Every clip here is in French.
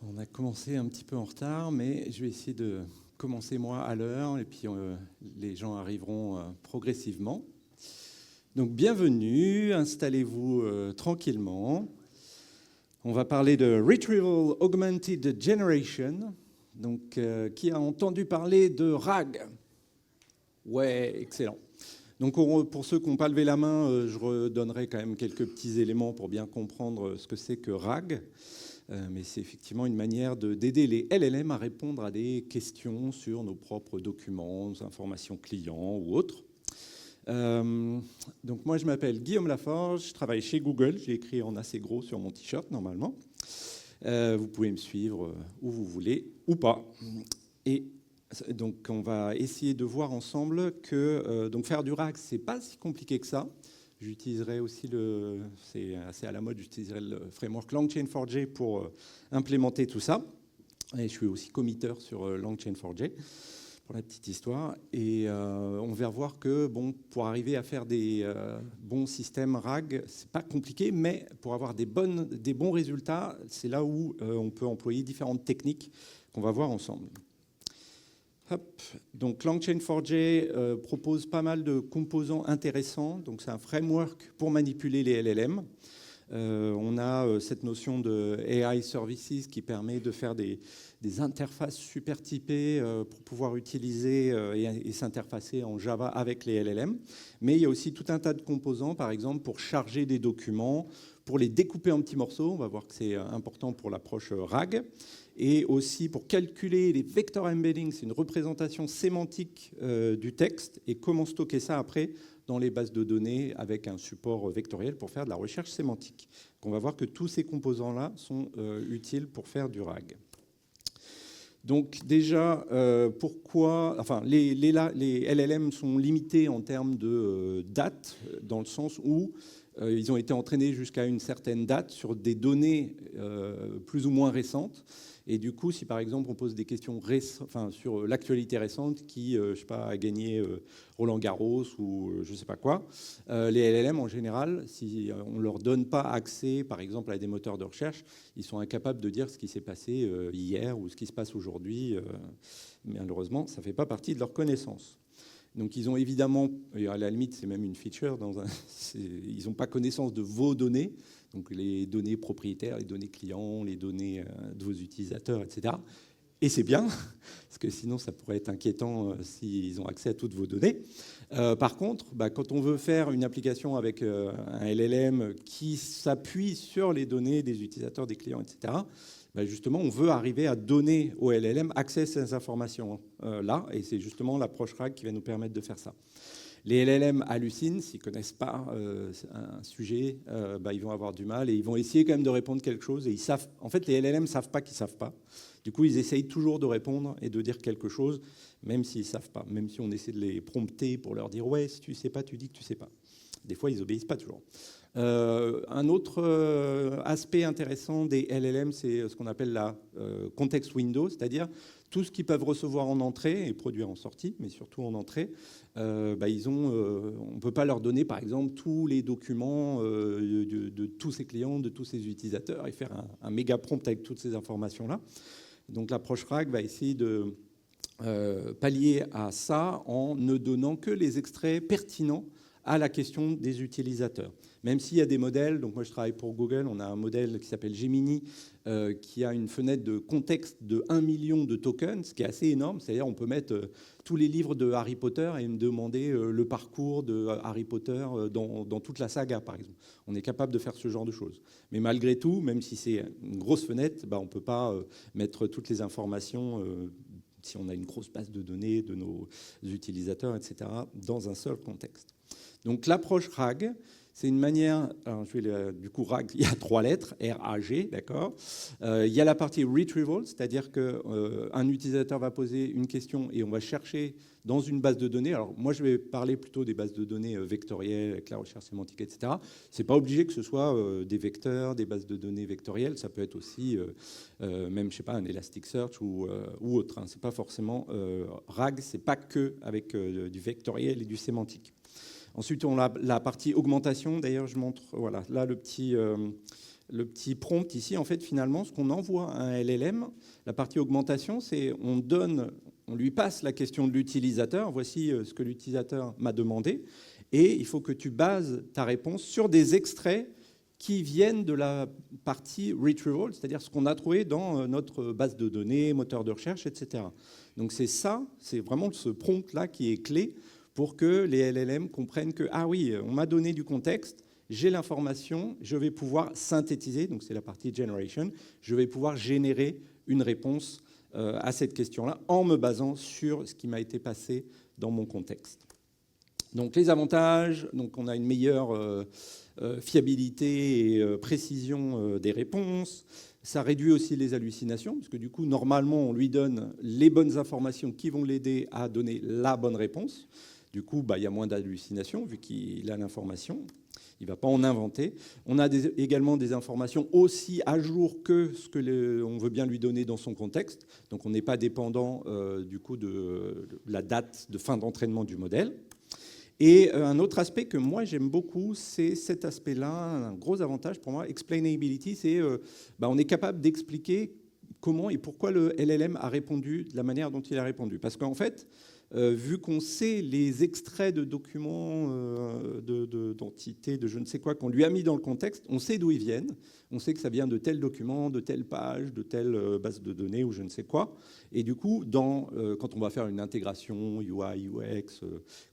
On a commencé un petit peu en retard, mais je vais essayer de commencer moi à l'heure et puis les gens arriveront progressivement. Donc bienvenue, installez-vous tranquillement. On va parler de Retrieval Augmented Generation. Donc qui a entendu parler de RAG? Ouais, excellent. Donc pour ceux qui n'ont pas levé la main, je redonnerai quand même quelques petits éléments pour bien comprendre ce que c'est que RAG. Mais c'est effectivement une manière d'aider les LLM à répondre à des questions sur nos propres documents, nos informations clients ou autres. Donc moi, je m'appelle Guillaume Laforge, je travaille chez Google. J'ai écrit en assez gros sur mon t-shirt, normalement. Vous pouvez me suivre où vous voulez ou pas. Et donc, on va essayer de voir ensemble que donc faire du RAG, c'est pas si compliqué que ça. J'utiliserai aussi c'est assez à la mode, j'utiliserai le framework LangChain4j pour implémenter tout ça. Et je suis aussi committeur sur LangChain4j pour la petite histoire. Et on va voir que pour arriver à faire des bons systèmes RAG, c'est pas compliqué, mais pour avoir des bons résultats, c'est là où on peut employer différentes techniques qu'on va voir ensemble. Hop. Donc LangChain4j propose pas mal de composants intéressants. Donc c'est un framework pour manipuler les LLM. On a cette notion de AI Services qui permet de faire des interfaces super typées pour pouvoir utiliser et s'interfacer en Java avec les LLM. Mais il y a aussi tout un tas de composants, par exemple, pour charger des documents, pour les découper en petits morceaux. On va voir que c'est important pour l'approche RAG. Et aussi pour calculer les vector embeddings, c'est une représentation sémantique du texte, et comment stocker ça après dans les bases de données avec un support vectoriel pour faire de la recherche sémantique. Donc on va voir que tous ces composants-là sont utiles pour faire du RAG. Donc déjà, pourquoi, enfin, les LLM sont limités en termes de date, dans le sens où ils ont été entraînés jusqu'à une certaine date sur des données plus ou moins récentes. Et du coup, si par exemple on pose des questions sur l'actualité récente, qui, je sais pas, a gagné Roland Garros ou je sais pas quoi, les LLM en général, si on leur donne pas accès, par exemple, à des moteurs de recherche, ils sont incapables de dire ce qui s'est passé hier ou ce qui se passe aujourd'hui. Malheureusement, ça fait pas partie de leur connaissance. Donc ils ont évidemment, et à la limite c'est même une feature, ils n'ont pas connaissance de vos données, donc les données propriétaires, les données clients, les données de vos utilisateurs, etc. Et c'est bien, parce que sinon ça pourrait être inquiétant s'ils ont accès à toutes vos données. Par contre, quand on veut faire une application avec un LLM qui s'appuie sur les données des utilisateurs, des clients, etc., justement, on veut arriver à donner au LLM accès à ces informations-là, et c'est justement l'approche RAG qui va nous permettre de faire ça. Les LLM hallucinent, s'ils ne connaissent pas un sujet, ils vont avoir du mal, et ils vont essayer quand même de répondre quelque chose, et ils savent. En fait, les LLM ne savent pas qu'ils ne savent pas. Du coup, ils essayent toujours de répondre et de dire quelque chose, même s'ils ne savent pas, même si on essaie de les prompter pour leur dire « ouais, si tu ne sais pas, tu dis que tu ne sais pas ». Des fois, ils n'obéissent pas toujours. Un autre aspect intéressant des LLM, c'est ce qu'on appelle la context window, c'est-à-dire tout ce qu'ils peuvent recevoir en entrée et produire en sortie, mais surtout en entrée. On ne peut pas leur donner, par exemple, tous les documents de tous ces clients, de tous ces utilisateurs, et faire un méga prompt avec toutes ces informations-là. Donc l'approche RAG va essayer de pallier à ça en ne donnant que les extraits pertinents à la question des utilisateurs. Même s'il y a des modèles, donc moi je travaille pour Google, on a un modèle qui s'appelle Gemini, qui a une fenêtre de contexte de 1 million de tokens, ce qui est assez énorme. C'est-à-dire on peut mettre tous les livres de Harry Potter et me demander le parcours de Harry Potter dans toute la saga, par exemple. On est capable de faire ce genre de choses. Mais malgré tout, même si c'est une grosse fenêtre, on ne peut pas mettre toutes les informations si on a une grosse base de données de nos utilisateurs, etc., dans un seul contexte. Donc l'approche RAG, c'est une manière, alors du coup RAG, il y a 3 lettres, R-A-G, d'accord. Il y a la partie retrieval, c'est-à-dire qu'un utilisateur va poser une question et on va chercher dans une base de données. Alors moi je vais parler plutôt des bases de données vectorielles, avec la recherche sémantique, etc. C'est pas obligé que ce soit des vecteurs, des bases de données vectorielles, ça peut être aussi même, je sais pas, un Elasticsearch ou autre. Hein. C'est pas forcément RAG, c'est pas que avec du vectoriel et du sémantique. Ensuite, on a la partie augmentation. D'ailleurs, je montre, voilà, là, le petit le petit prompt ici, en fait, finalement, ce qu'on envoie à un LLM, la partie augmentation, c'est on lui passe la question de l'utilisateur. Voici ce que l'utilisateur m'a demandé. Et il faut que tu bases ta réponse sur des extraits qui viennent de la partie retrieval, c'est-à-dire ce qu'on a trouvé dans notre base de données, moteur de recherche, etc. Donc c'est ça, c'est vraiment ce prompt-là qui est clé pour que les LLM comprennent que, ah oui, on m'a donné du contexte, j'ai l'information, je vais pouvoir synthétiser, donc c'est la partie generation, je vais pouvoir générer une réponse à cette question-là en me basant sur ce qui m'a été passé dans mon contexte. Donc les avantages, donc on a une meilleure fiabilité et précision des réponses. Ça réduit aussi les hallucinations, parce que du coup, normalement, on lui donne les bonnes informations qui vont l'aider à donner la bonne réponse. Du coup, il y a moins d'hallucinations, vu qu'il a l'information. Il ne va pas en inventer. On a également des informations aussi à jour que ce qu'on veut bien lui donner dans son contexte. Donc on n'est pas dépendant du coup de la date de fin d'entraînement du modèle. Et un autre aspect que moi j'aime beaucoup, c'est cet aspect-là, un gros avantage pour moi, explainability, c'est on est capable d'expliquer comment et pourquoi le LLM a répondu de la manière dont il a répondu. Parce qu'en fait, vu qu'on sait les extraits de documents, d'entités, de je ne sais quoi, qu'on lui a mis dans le contexte, on sait d'où ils viennent, on sait que ça vient de tel document, de telle page, de telle base de données ou je ne sais quoi. Et du coup, quand on va faire une intégration UI, UX,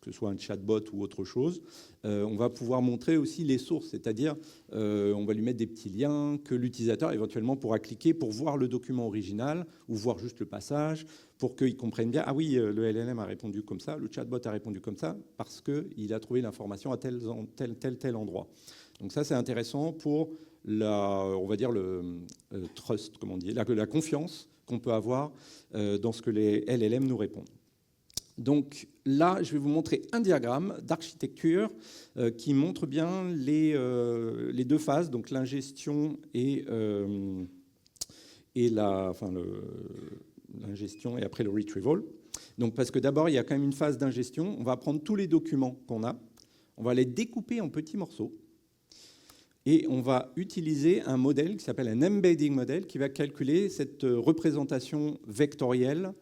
que ce soit un chatbot ou autre chose, on va pouvoir montrer aussi les sources, c'est-à-dire on va lui mettre des petits liens que l'utilisateur éventuellement pourra cliquer pour voir le document original ou voir juste le passage, pour qu'ils comprennent bien, ah oui, le LLM a répondu comme ça, le chatbot a répondu comme ça, parce qu'il a trouvé l'information à tel endroit. Donc ça, c'est intéressant pour on va dire le trust, comme on dit, la confiance qu'on peut avoir dans ce que les LLM nous répondent. Donc là, je vais vous montrer un diagramme d'architecture qui montre bien les deux phases, donc l'ingestion et l'ingestion et après le retrieval. Donc, parce que d'abord, il y a quand même une phase d'ingestion. On va prendre tous les documents qu'on a, on va les découper en petits morceaux et on va utiliser un modèle qui s'appelle un embedding model qui va calculer cette représentation vectorielle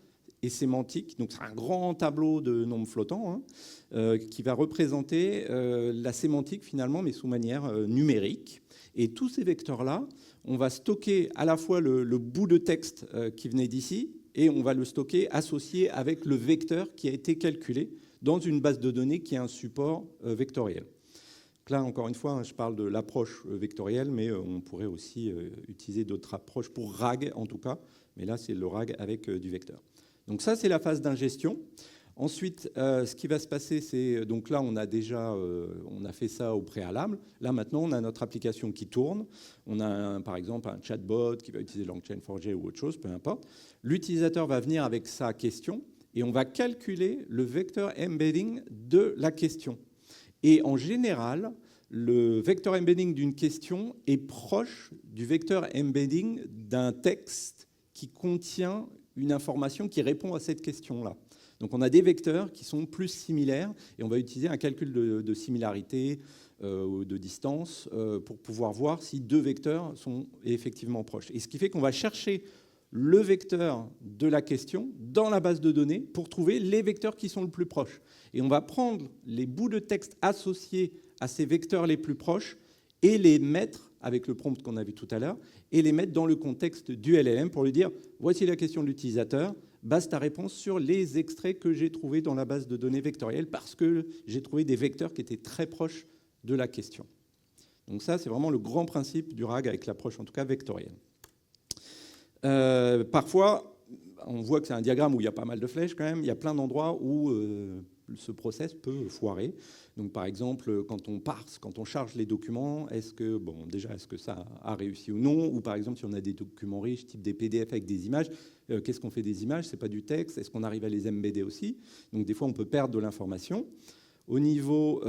et sémantique. Donc, c'est un grand tableau de nombres flottants qui va représenter la sémantique finalement, mais sous manière numérique. Et tous ces vecteurs-là, on va stocker à la fois le bout de texte qui venait d'ici et on va le stocker associé avec le vecteur qui a été calculé dans une base de données qui a un support vectoriel. Donc là, encore une fois, je parle de l'approche vectorielle, mais on pourrait aussi utiliser d'autres approches pour RAG en tout cas. Mais là, c'est le RAG avec du vecteur. Donc ça, c'est la phase d'ingestion. Ensuite, ce qui va se passer, c'est donc là, on a fait ça au préalable. Là, maintenant, on a notre application qui tourne. On a par exemple un chatbot qui va utiliser LangChain4j ou autre chose, peu importe. L'utilisateur va venir avec sa question et on va calculer le vecteur embedding de la question. Et en général, le vecteur embedding d'une question est proche du vecteur embedding d'un texte qui contient une information qui répond à cette question-là. Donc on a des vecteurs qui sont plus similaires et on va utiliser un calcul de similarité ou de distance pour pouvoir voir si deux vecteurs sont effectivement proches. Et ce qui fait qu'on va chercher le vecteur de la question dans la base de données pour trouver les vecteurs qui sont le plus proches. Et on va prendre les bouts de texte associés à ces vecteurs les plus proches et les mettre, avec le prompt qu'on a vu tout à l'heure, et les mettre dans le contexte du LLM pour lui dire « voici la question de l'utilisateur ». Base ta réponse sur les extraits que j'ai trouvés dans la base de données vectorielle parce que j'ai trouvé des vecteurs qui étaient très proches de la question. Donc ça, c'est vraiment le grand principe du RAG avec l'approche, en tout cas, vectorielle. Parfois, on voit que c'est un diagramme où il y a pas mal de flèches quand même. Il y a plein d'endroits où ce process peut foirer. Donc, par exemple, quand on parse, quand on charge les documents, est-ce que ça a réussi ou non? Ou par exemple, si on a des documents riches, type des PDF avec des images, qu'est-ce qu'on fait des images? C'est pas du texte. Est-ce qu'on arrive à les embedder aussi? Donc, des fois, on peut perdre de l'information. Au niveau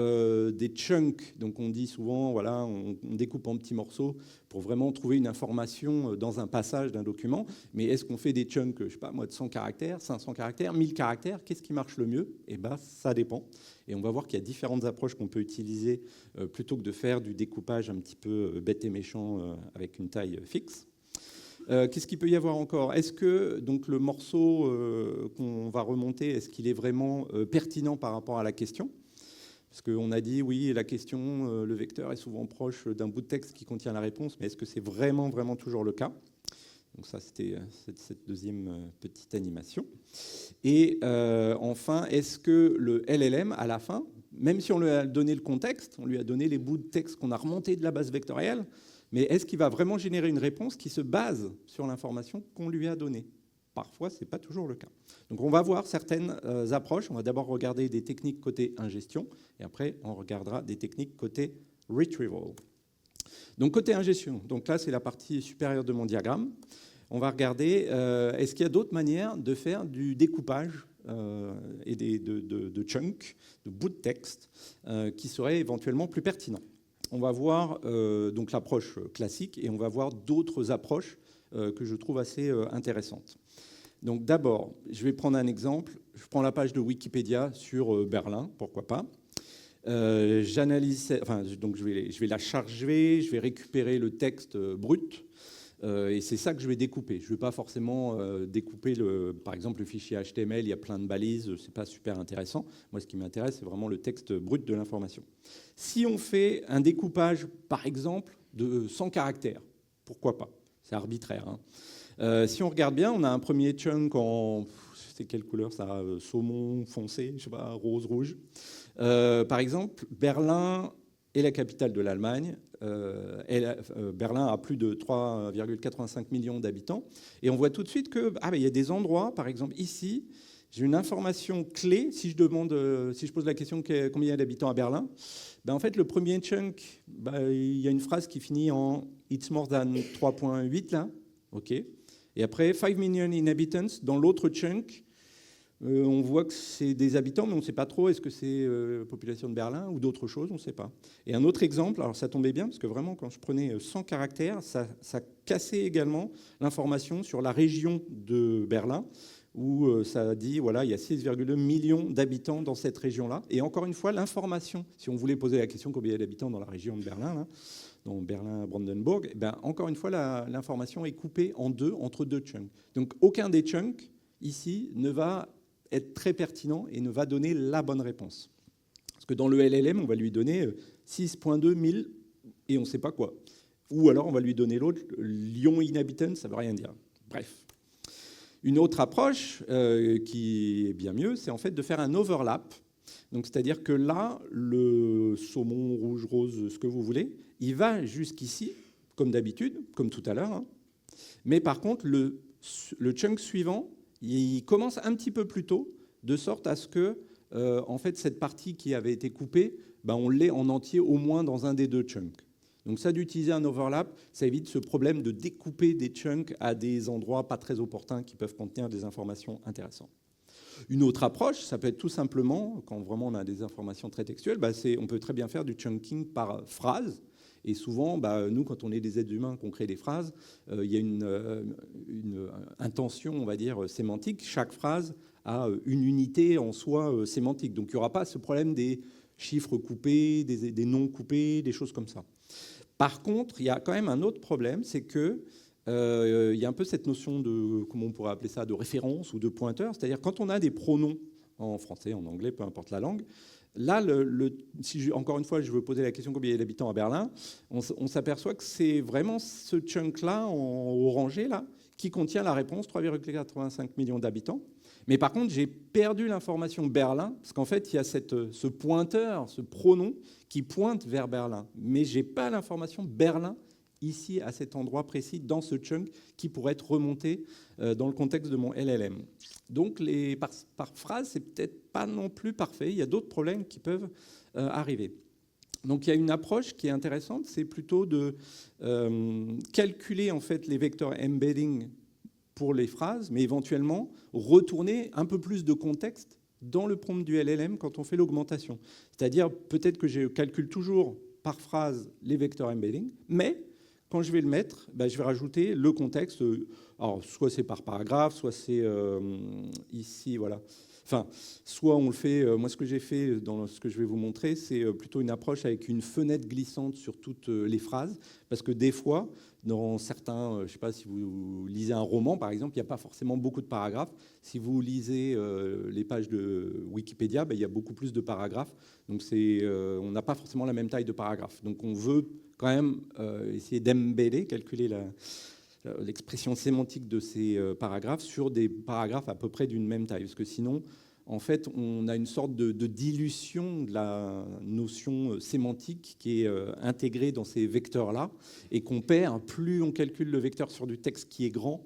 des chunks, donc on dit souvent, voilà, on découpe en petits morceaux pour vraiment trouver une information dans un passage d'un document. Mais est-ce qu'on fait des chunks, je ne sais pas moi, de 100 caractères, 500 caractères, 1000 caractères? Qu'est-ce qui marche le mieux? Eh bien, ça dépend. Et on va voir qu'il y a différentes approches qu'on peut utiliser plutôt que de faire du découpage un petit peu bête et méchant avec une taille fixe. Qu'est-ce qu'il peut y avoir encore? Est-ce que donc, le morceau qu'on va remonter, est-ce qu'il est vraiment pertinent par rapport à la question? Parce qu'on a dit, oui, la question, le vecteur est souvent proche d'un bout de texte qui contient la réponse, mais est-ce que c'est vraiment, vraiment toujours le cas? Donc ça, c'était cette deuxième petite animation. Et enfin, est-ce que le LLM, à la fin, même si on lui a donné le contexte, on lui a donné les bouts de texte qu'on a remontés de la base vectorielle, mais est-ce qu'il va vraiment générer une réponse qui se base sur l'information qu'on lui a donnée? Parfois, ce n'est pas toujours le cas. Donc on va voir certaines approches. On va d'abord regarder des techniques côté ingestion, et après, on regardera des techniques côté retrieval. Donc côté ingestion, donc là, c'est la partie supérieure de mon diagramme. On va regarder, est-ce qu'il y a d'autres manières de faire du découpage et de chunks, de bouts de texte, qui seraient éventuellement plus pertinents. On va voir donc l'approche classique, et on va voir d'autres approches que je trouve assez intéressantes. Donc d'abord, je vais prendre un exemple. Je prends la page de Wikipédia sur Berlin, pourquoi pas. J'analyse, enfin, donc je vais la charger, je vais récupérer le texte brut, et c'est ça que je vais découper. Je ne vais pas forcément découper, par exemple, le fichier HTML, il y a plein de balises, ce n'est pas super intéressant. Moi, ce qui m'intéresse, c'est vraiment le texte brut de l'information. Si on fait un découpage, par exemple, de 100 caractères, pourquoi pas? C'est arbitraire, hein. Si on regarde bien, on a un premier chunk en... C'est quelle couleur ça? Saumon foncé, je sais pas, rose, rouge. Par exemple, Berlin est la capitale de l'Allemagne. Berlin a plus de 3,85 millions d'habitants. Et on voit tout de suite que il y a des endroits, par exemple ici, j'ai une information clé. Si je pose la question combien il y a d'habitants à Berlin, en fait, le premier chunk, il y a une phrase qui finit en « It's more than 3.8 » là. OK. Et après, 5 million inhabitants, dans l'autre chunk, on voit que c'est des habitants, mais on ne sait pas trop, est-ce que c'est la population de Berlin ou d'autres choses, on ne sait pas. Et un autre exemple, alors ça tombait bien, parce que vraiment, quand je prenais 100 caractères, ça cassait également l'information sur la région de Berlin, où ça dit, voilà, il y a 6,2 millions d'habitants dans cette région-là. Et encore une fois, l'information, si on voulait poser la question combien il y a d'habitants dans la région de Berlin, là, dans Berlin-Brandenburg, encore une fois, l'information est coupée en deux, entre deux chunks. Donc, aucun des chunks, ici, ne va être très pertinent et ne va donner la bonne réponse. Parce que dans le LLM, on va lui donner 6.2 000 et on ne sait pas quoi. Ou alors, on va lui donner l'autre, Lyon inhabitant, ça ne veut rien dire. Bref. Une autre approche qui est bien mieux, c'est en fait de faire un overlap. Donc, c'est-à-dire que là, le saumon, rouge, rose, ce que vous voulez, il va jusqu'ici, comme d'habitude, comme tout à l'heure. Hein. Mais par contre, le chunk suivant, il commence un petit peu plus tôt, de sorte à ce que, en fait, cette partie qui avait été coupée, on l'ait en entier au moins dans un des deux chunks. Donc ça, d'utiliser un overlap, ça évite ce problème de découper des chunks à des endroits pas très opportuns qui peuvent contenir des informations intéressantes. Une autre approche, ça peut être tout simplement, quand vraiment on a des informations très textuelles, on peut très bien faire du chunking par phrase. Et souvent, nous, quand on est des êtres humains, qu'on crée des phrases, il y a une intention, on va dire, sémantique. Chaque phrase a une unité en soi sémantique. Donc il n'y aura pas ce problème des chiffres coupés, des noms coupés, des choses comme ça. Par contre, il y a quand même un autre problème, c'est que il y a un peu cette notion de, comment on pourrait appeler ça, de référence ou de pointeur. C'est-à-dire quand on a des pronoms en français, en anglais, peu importe la langue, là, encore une fois, je veux poser la question combien il y a d'habitants à Berlin, on s'aperçoit que c'est vraiment ce chunk-là, en orangé, là, qui contient la réponse, 3,85 millions d'habitants. Mais par contre, j'ai perdu l'information Berlin, parce qu'en fait, il y a ce pointeur, ce pronom qui pointe vers Berlin. Mais je n'ai pas l'information Berlin ici, à cet endroit précis, dans ce chunk, qui pourrait être remonté dans le contexte de mon LLM. Donc, par phrase, c'est peut-être pas non plus parfait. Il y a d'autres problèmes qui peuvent arriver. Donc, il y a une approche qui est intéressante, c'est plutôt de calculer en fait les vecteurs embedding pour les phrases, mais éventuellement retourner un peu plus de contexte dans le prompt du LLM quand on fait l'augmentation. C'est-à-dire, peut-être que je calcule toujours par phrase les vecteurs embedding, mais quand je vais le mettre, je vais rajouter le contexte. Alors, soit c'est par paragraphe, soit c'est ici, voilà. Enfin, soit on le fait, moi ce que j'ai fait dans ce que je vais vous montrer, c'est plutôt une approche avec une fenêtre glissante sur toutes les phrases, parce que des fois, dans certains, je ne sais pas si vous lisez un roman par exemple, il n'y a pas forcément beaucoup de paragraphes. Si vous lisez les pages de Wikipédia, il y a beaucoup plus de paragraphes, donc on n'a pas forcément la même taille de paragraphes. Donc on veut quand même essayer d'embedder, calculer l'expression sémantique de ces paragraphes sur des paragraphes à peu près d'une même taille. Parce que sinon, en fait, on a une sorte de dilution de la notion sémantique qui est intégrée dans ces vecteurs-là et qu'on perd. Plus on calcule le vecteur sur du texte qui est grand,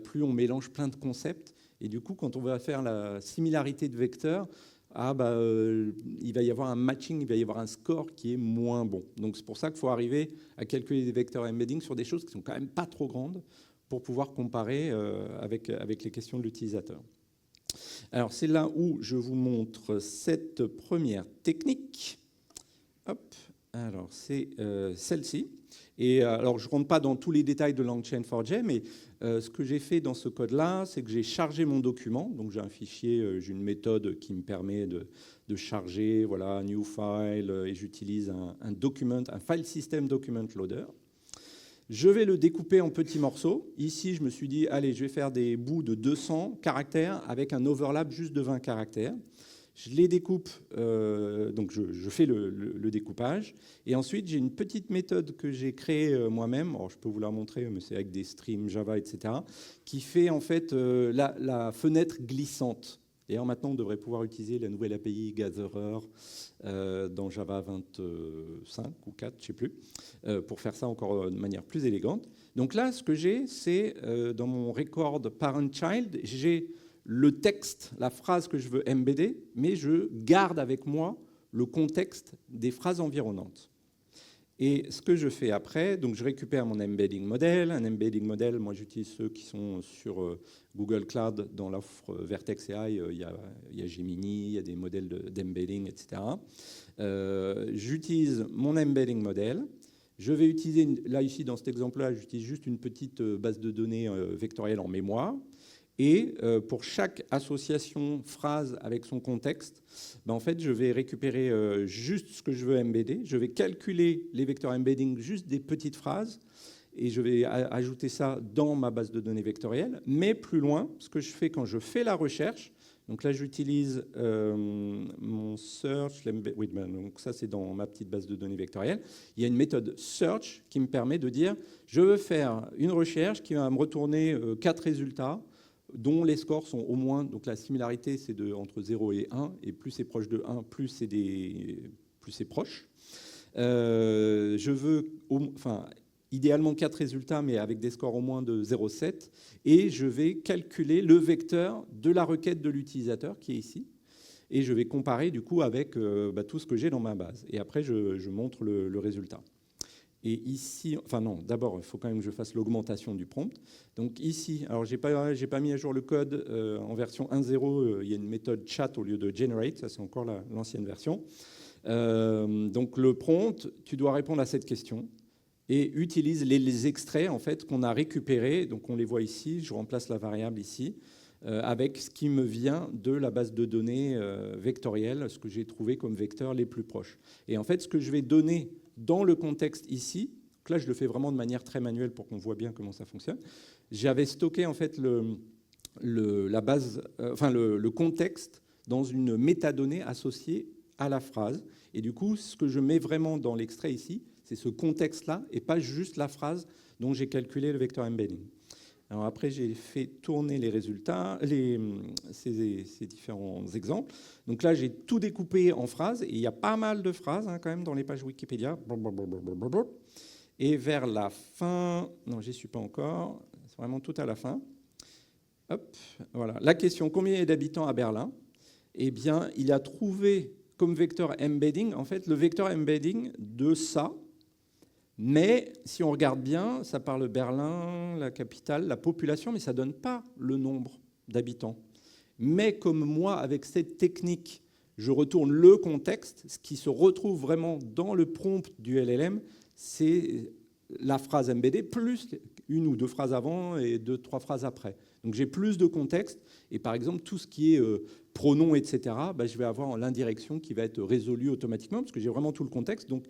plus on mélange plein de concepts. Et du coup, quand on va faire la similarité de vecteurs, il va y avoir un matching, il va y avoir un score qui est moins bon. Donc c'est pour ça qu'il faut arriver à calculer des vecteurs embedding sur des choses qui sont quand même pas trop grandes pour pouvoir comparer avec les questions de l'utilisateur. Alors c'est là où je vous montre cette première technique. Hop, alors c'est celle-ci. Et alors je ne rentre pas dans tous les détails de LangChain4j, mais ce que j'ai fait dans ce code-là, c'est que j'ai chargé mon document. Donc j'ai un fichier, j'ai une méthode qui me permet de charger, voilà, new file, et j'utilise un document, un file system document loader. Je vais le découper en petits morceaux. Ici, je me suis dit, allez, je vais faire des bouts de 200 caractères avec un overlap juste de 20 caractères. Je les découpe, donc je fais le découpage. Et ensuite, j'ai une petite méthode que j'ai créée moi-même. Alors, je peux vous la montrer, mais c'est avec des streams Java, etc., qui fait en fait la fenêtre glissante. D'ailleurs, maintenant, on devrait pouvoir utiliser la nouvelle API Gatherer dans Java 25 ou 4, je ne sais plus, pour faire ça encore de manière plus élégante. Donc là, ce que j'ai, c'est dans mon record parent-child, j'ai le texte, la phrase que je veux embedder, mais je garde avec moi le contexte des phrases environnantes. Et ce que je fais après, donc je récupère mon embedding model. Un embedding model, moi j'utilise ceux qui sont sur Google Cloud dans l'offre Vertex AI. Il y a Gemini, il y a des modèles d'embedding, etc. J'utilise mon embedding model. Je vais utiliser, là ici dans cet exemple-là, j'utilise juste une petite base de données vectorielle en mémoire. Et pour chaque association phrase avec son contexte, en fait, je vais récupérer juste ce que je veux embedder. Je vais calculer les vecteurs embedding juste des petites phrases et je vais ajouter ça dans ma base de données vectorielle. Mais plus loin, ce que je fais quand je fais la recherche, donc là, j'utilise mon search. Oui, donc ça, c'est dans ma petite base de données vectorielle. Il y a une méthode search qui me permet de dire je veux faire une recherche qui va me retourner 4 résultats dont les scores sont au moins, donc la similarité c'est entre 0 et 1, et plus c'est proche de 1, plus c'est proche. Je veux idéalement 4 résultats, mais avec des scores au moins de 0,7, et je vais calculer le vecteur de la requête de l'utilisateur qui est ici, et je vais comparer du coup avec tout ce que j'ai dans ma base. Et après, je montre le résultat. Et ici, enfin non, d'abord, il faut quand même que je fasse l'augmentation du prompt. Donc ici, alors j'ai pas mis à jour le code en version 1.0, il y a une méthode chat au lieu de generate, ça c'est encore l'ancienne version. Donc le prompt, tu dois répondre à cette question et utilise les extraits en fait qu'on a récupérés. Donc on les voit ici, je remplace la variable ici avec ce qui me vient de la base de données vectorielle, ce que j'ai trouvé comme vecteurs les plus proches. Et en fait, ce que je vais donner dans le contexte ici, donc là je le fais vraiment de manière très manuelle pour qu'on voit bien comment ça fonctionne, j'avais stocké en fait le contexte dans une métadonnée associée à la phrase. Et du coup, ce que je mets vraiment dans l'extrait ici, c'est ce contexte-là et pas juste la phrase dont j'ai calculé le vecteur embedding. Alors après, j'ai fait tourner les résultats, ces différents exemples. Donc là, j'ai tout découpé en phrases, et il y a pas mal de phrases quand même dans les pages Wikipédia. Et vers la fin, non, j'y suis pas encore, c'est vraiment tout à la fin. Hop, voilà. La question, combien il y a d'habitants à Berlin? Eh bien, il a trouvé comme vecteur embedding, en fait, le vecteur embedding de ça. Mais si on regarde bien, ça parle Berlin, la capitale, la population, mais ça ne donne pas le nombre d'habitants. mais comme moi, avec cette technique, je retourne le contexte, ce qui se retrouve vraiment dans le prompt du LLM, c'est la phrase embeddée plus une ou deux phrases avant et deux, trois phrases après. Donc j'ai plus de contexte, et par exemple, tout ce qui est pronom, etc., je vais avoir l'indirection qui va être résolue automatiquement, parce que j'ai vraiment tout le contexte. Donc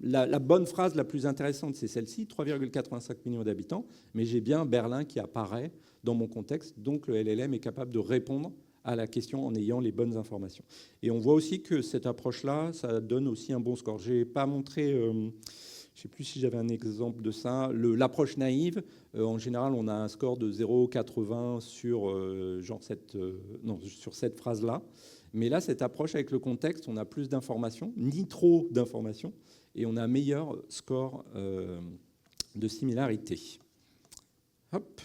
la bonne phrase la plus intéressante, c'est celle-ci, 3,85 millions d'habitants, mais j'ai bien Berlin qui apparaît dans mon contexte, donc le LLM est capable de répondre à la question en ayant les bonnes informations. Et on voit aussi que cette approche-là, ça donne aussi un bon score. Je n'ai pas montré... je ne sais plus si j'avais un exemple de ça. L'approche naïve, en général, on a un score de 0,80 sur, sur cette phrase-là. Mais là, cette approche avec le contexte, on a plus d'informations, ni trop d'informations, et on a un meilleur score de similarité. Hop.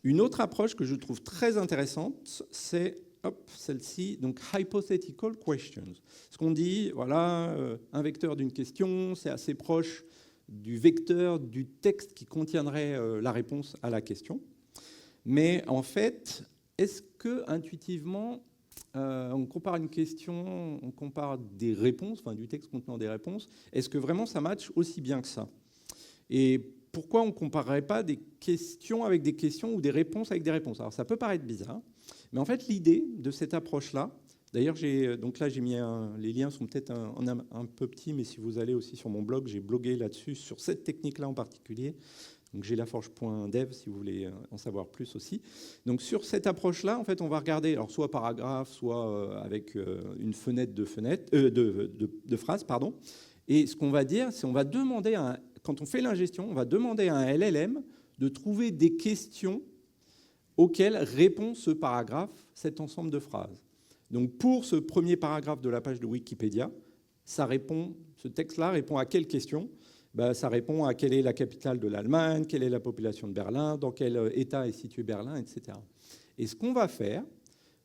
Une autre approche que je trouve très intéressante, c'est celle-ci, donc hypothetical questions. Ce qu'on dit, voilà, un vecteur d'une question, c'est assez proche du vecteur du texte qui contiendrait la réponse à la question. Mais en fait, est-ce que intuitivement, on compare une question, on compare des réponses, enfin du texte contenant des réponses, est-ce que vraiment ça matche aussi bien que ça? Et pourquoi on ne comparerait pas des questions avec des questions ou des réponses avec des réponses? Alors ça peut paraître bizarre, mais en fait l'idée de cette approche-là, d'ailleurs donc là j'ai mis les liens sont peut-être un peu petits, mais si vous allez aussi sur mon blog, j'ai blogué là-dessus sur cette technique-là en particulier. Donc j'ai laforge.dev si vous voulez en savoir plus aussi. Donc sur cette approche-là, en fait, on va regarder alors soit paragraphe, soit avec une fenêtre de phrases, pardon. Et ce qu'on va dire, c'est on va demander quand on fait l'ingestion, on va demander à un LLM de trouver des questions auxquelles répond ce paragraphe, cet ensemble de phrases. Donc pour ce premier paragraphe de la page de Wikipédia, ce texte-là répond à quelle question? Ça répond à quelle est la capitale de l'Allemagne, quelle est la population de Berlin, dans quel état est situé Berlin, etc. Et ce qu'on va faire,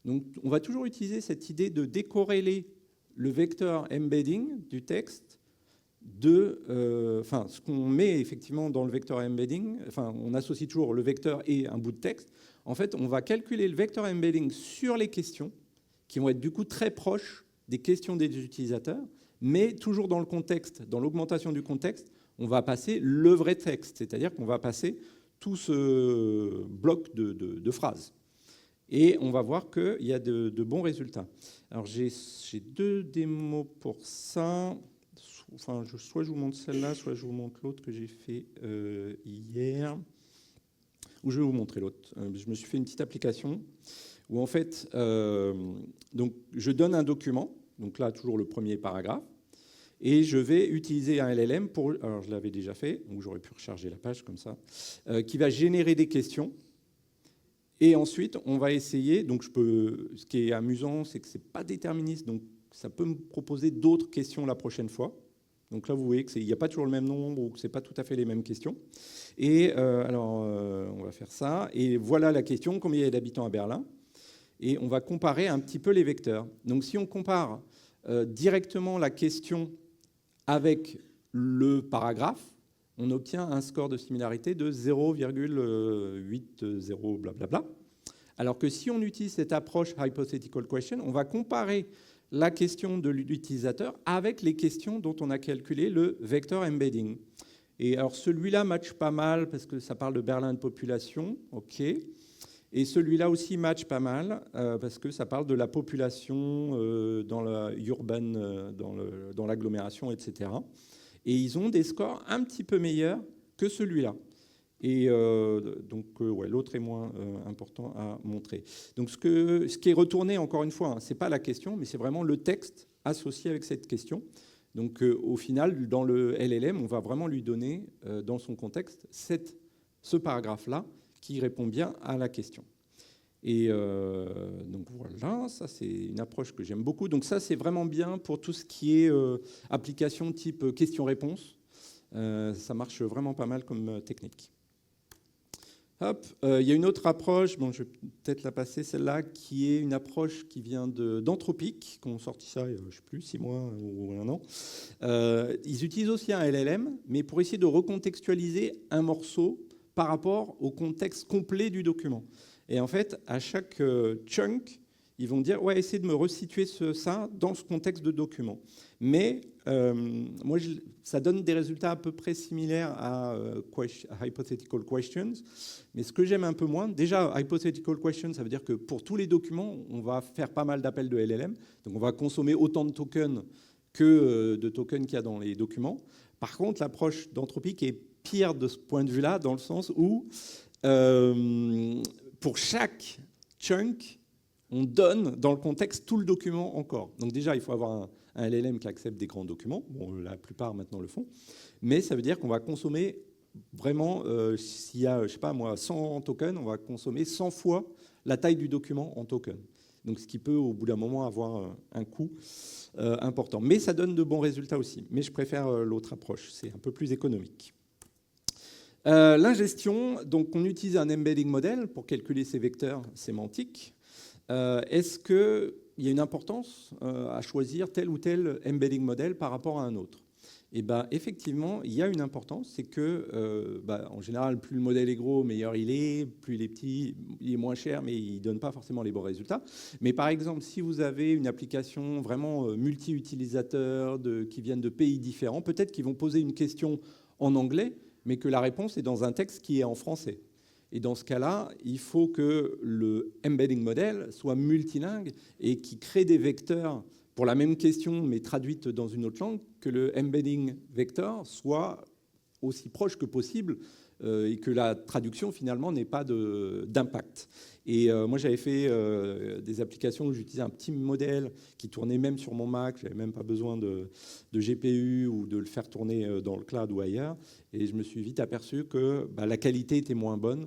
donc on va toujours utiliser cette idée de décorréler le vecteur embedding du texte ce qu'on met effectivement dans le vecteur embedding, on associe toujours le vecteur et un bout de texte. En fait, on va calculer le vecteur embedding sur les questions, qui vont être du coup très proches des questions des utilisateurs, mais toujours dans le contexte, dans l'augmentation du contexte, on va passer le vrai texte, c'est-à-dire qu'on va passer tout ce bloc de phrases. Et on va voir qu'il y a de bons résultats. Alors j'ai deux démos pour ça. Soit je vous montre celle-là, soit je vous montre l'autre que j'ai fait hier. Ou je vais vous montrer l'autre. Je me suis fait une petite application où en fait, donc je donne un document, donc là toujours le premier paragraphe, et je vais utiliser un LLM alors je l'avais déjà fait, donc j'aurais pu recharger la page comme ça, qui va générer des questions. Et ensuite, on va essayer, donc ce qui est amusant, c'est que ce n'est pas déterministe, donc ça peut me proposer d'autres questions la prochaine fois. Donc là, vous voyez qu'il n'y a pas toujours le même nombre ou que ce n'est pas tout à fait les mêmes questions. Et on va faire ça. Et voilà la question, combien il y a d'habitants à Berlin? Et on va comparer un petit peu les vecteurs. Donc si on compare directement la question avec le paragraphe, on obtient un score de similarité de 0,80 blablabla. Alors que si on utilise cette approche hypothetical question, on va comparer la question de l'utilisateur avec les questions dont on a calculé le vecteur embedding. Et alors celui-là match pas mal parce que ça parle de Berlin de population, ok. Et celui-là aussi match pas mal parce que ça parle de la population dans la urbaine, dans l'agglomération, etc. Et ils ont des scores un petit peu meilleurs que celui-là. Et l'autre est moins important à montrer. Donc ce qui est retourné, encore une fois, ce n'est pas la question, mais c'est vraiment le texte associé avec cette question. Donc au final, dans le LLM, on va vraiment lui donner, dans son contexte, ce paragraphe-là qui répond bien à la question. Et donc voilà, ça c'est une approche que j'aime beaucoup. Donc ça c'est vraiment bien pour tout ce qui est application type question-réponse. Ça marche vraiment pas mal comme technique. Hop, il y a une autre approche, bon, je vais peut-être la passer, celle-là, qui est une approche qui vient d'Anthropic, qui ont sorti ça, je ne sais plus, 6 mois ou 1 an. Ils utilisent aussi un LLM, mais pour essayer de recontextualiser un morceau par rapport au contexte complet du document. Et en fait, à chaque chunk, ils vont dire, ouais, essayez de me resituer ça dans ce contexte de document. Mais moi, ça donne des résultats à peu près similaires à hypothetical questions. Mais ce que j'aime un peu moins, déjà, hypothetical questions, ça veut dire que pour tous les documents, on va faire pas mal d'appels de LLM. Donc, on va consommer autant de tokens que de tokens qu'il y a dans les documents. Par contre, l'approche d'Anthropic est pire de ce point de vue-là, dans le sens où pour chaque chunk, on donne dans le contexte tout le document encore. Donc déjà, il faut avoir un LLM qui accepte des grands documents. Bon, la plupart maintenant le font. Mais ça veut dire qu'on va consommer vraiment, s'il y a, je sais pas moi, 100 tokens, on va consommer 100 fois la taille du document en tokens. Donc ce qui peut, au bout d'un moment, avoir un coût important. Mais ça donne de bons résultats aussi. Mais je préfère l'autre approche. C'est un peu plus économique. L'ingestion, donc on utilise un embedding model pour calculer ces vecteurs sémantiques. Est-ce qu'il y a une importance à choisir tel ou tel embedding model par rapport à un autre? Eh bien, effectivement, il y a une importance, c'est que, en général, plus le modèle est gros, meilleur il est, plus il est petit, il est moins cher, mais il ne donne pas forcément les bons résultats. Mais par exemple, si vous avez une application vraiment multi-utilisateur qui viennent de pays différents, peut-être qu'ils vont poser une question en anglais, mais que la réponse est dans un texte qui est en français. Et dans ce cas-là, il faut que le embedding model soit multilingue et qui crée des vecteurs pour la même question, mais traduite dans une autre langue, que le embedding vector soit aussi proche que possible et que la traduction, finalement, n'ait pas d'impact. Et moi, j'avais fait des applications où j'utilisais un petit modèle qui tournait même sur mon Mac. Je n'avais même pas besoin de GPU ou de le faire tourner dans le cloud ou ailleurs. Et je me suis vite aperçu que la qualité était moins bonne.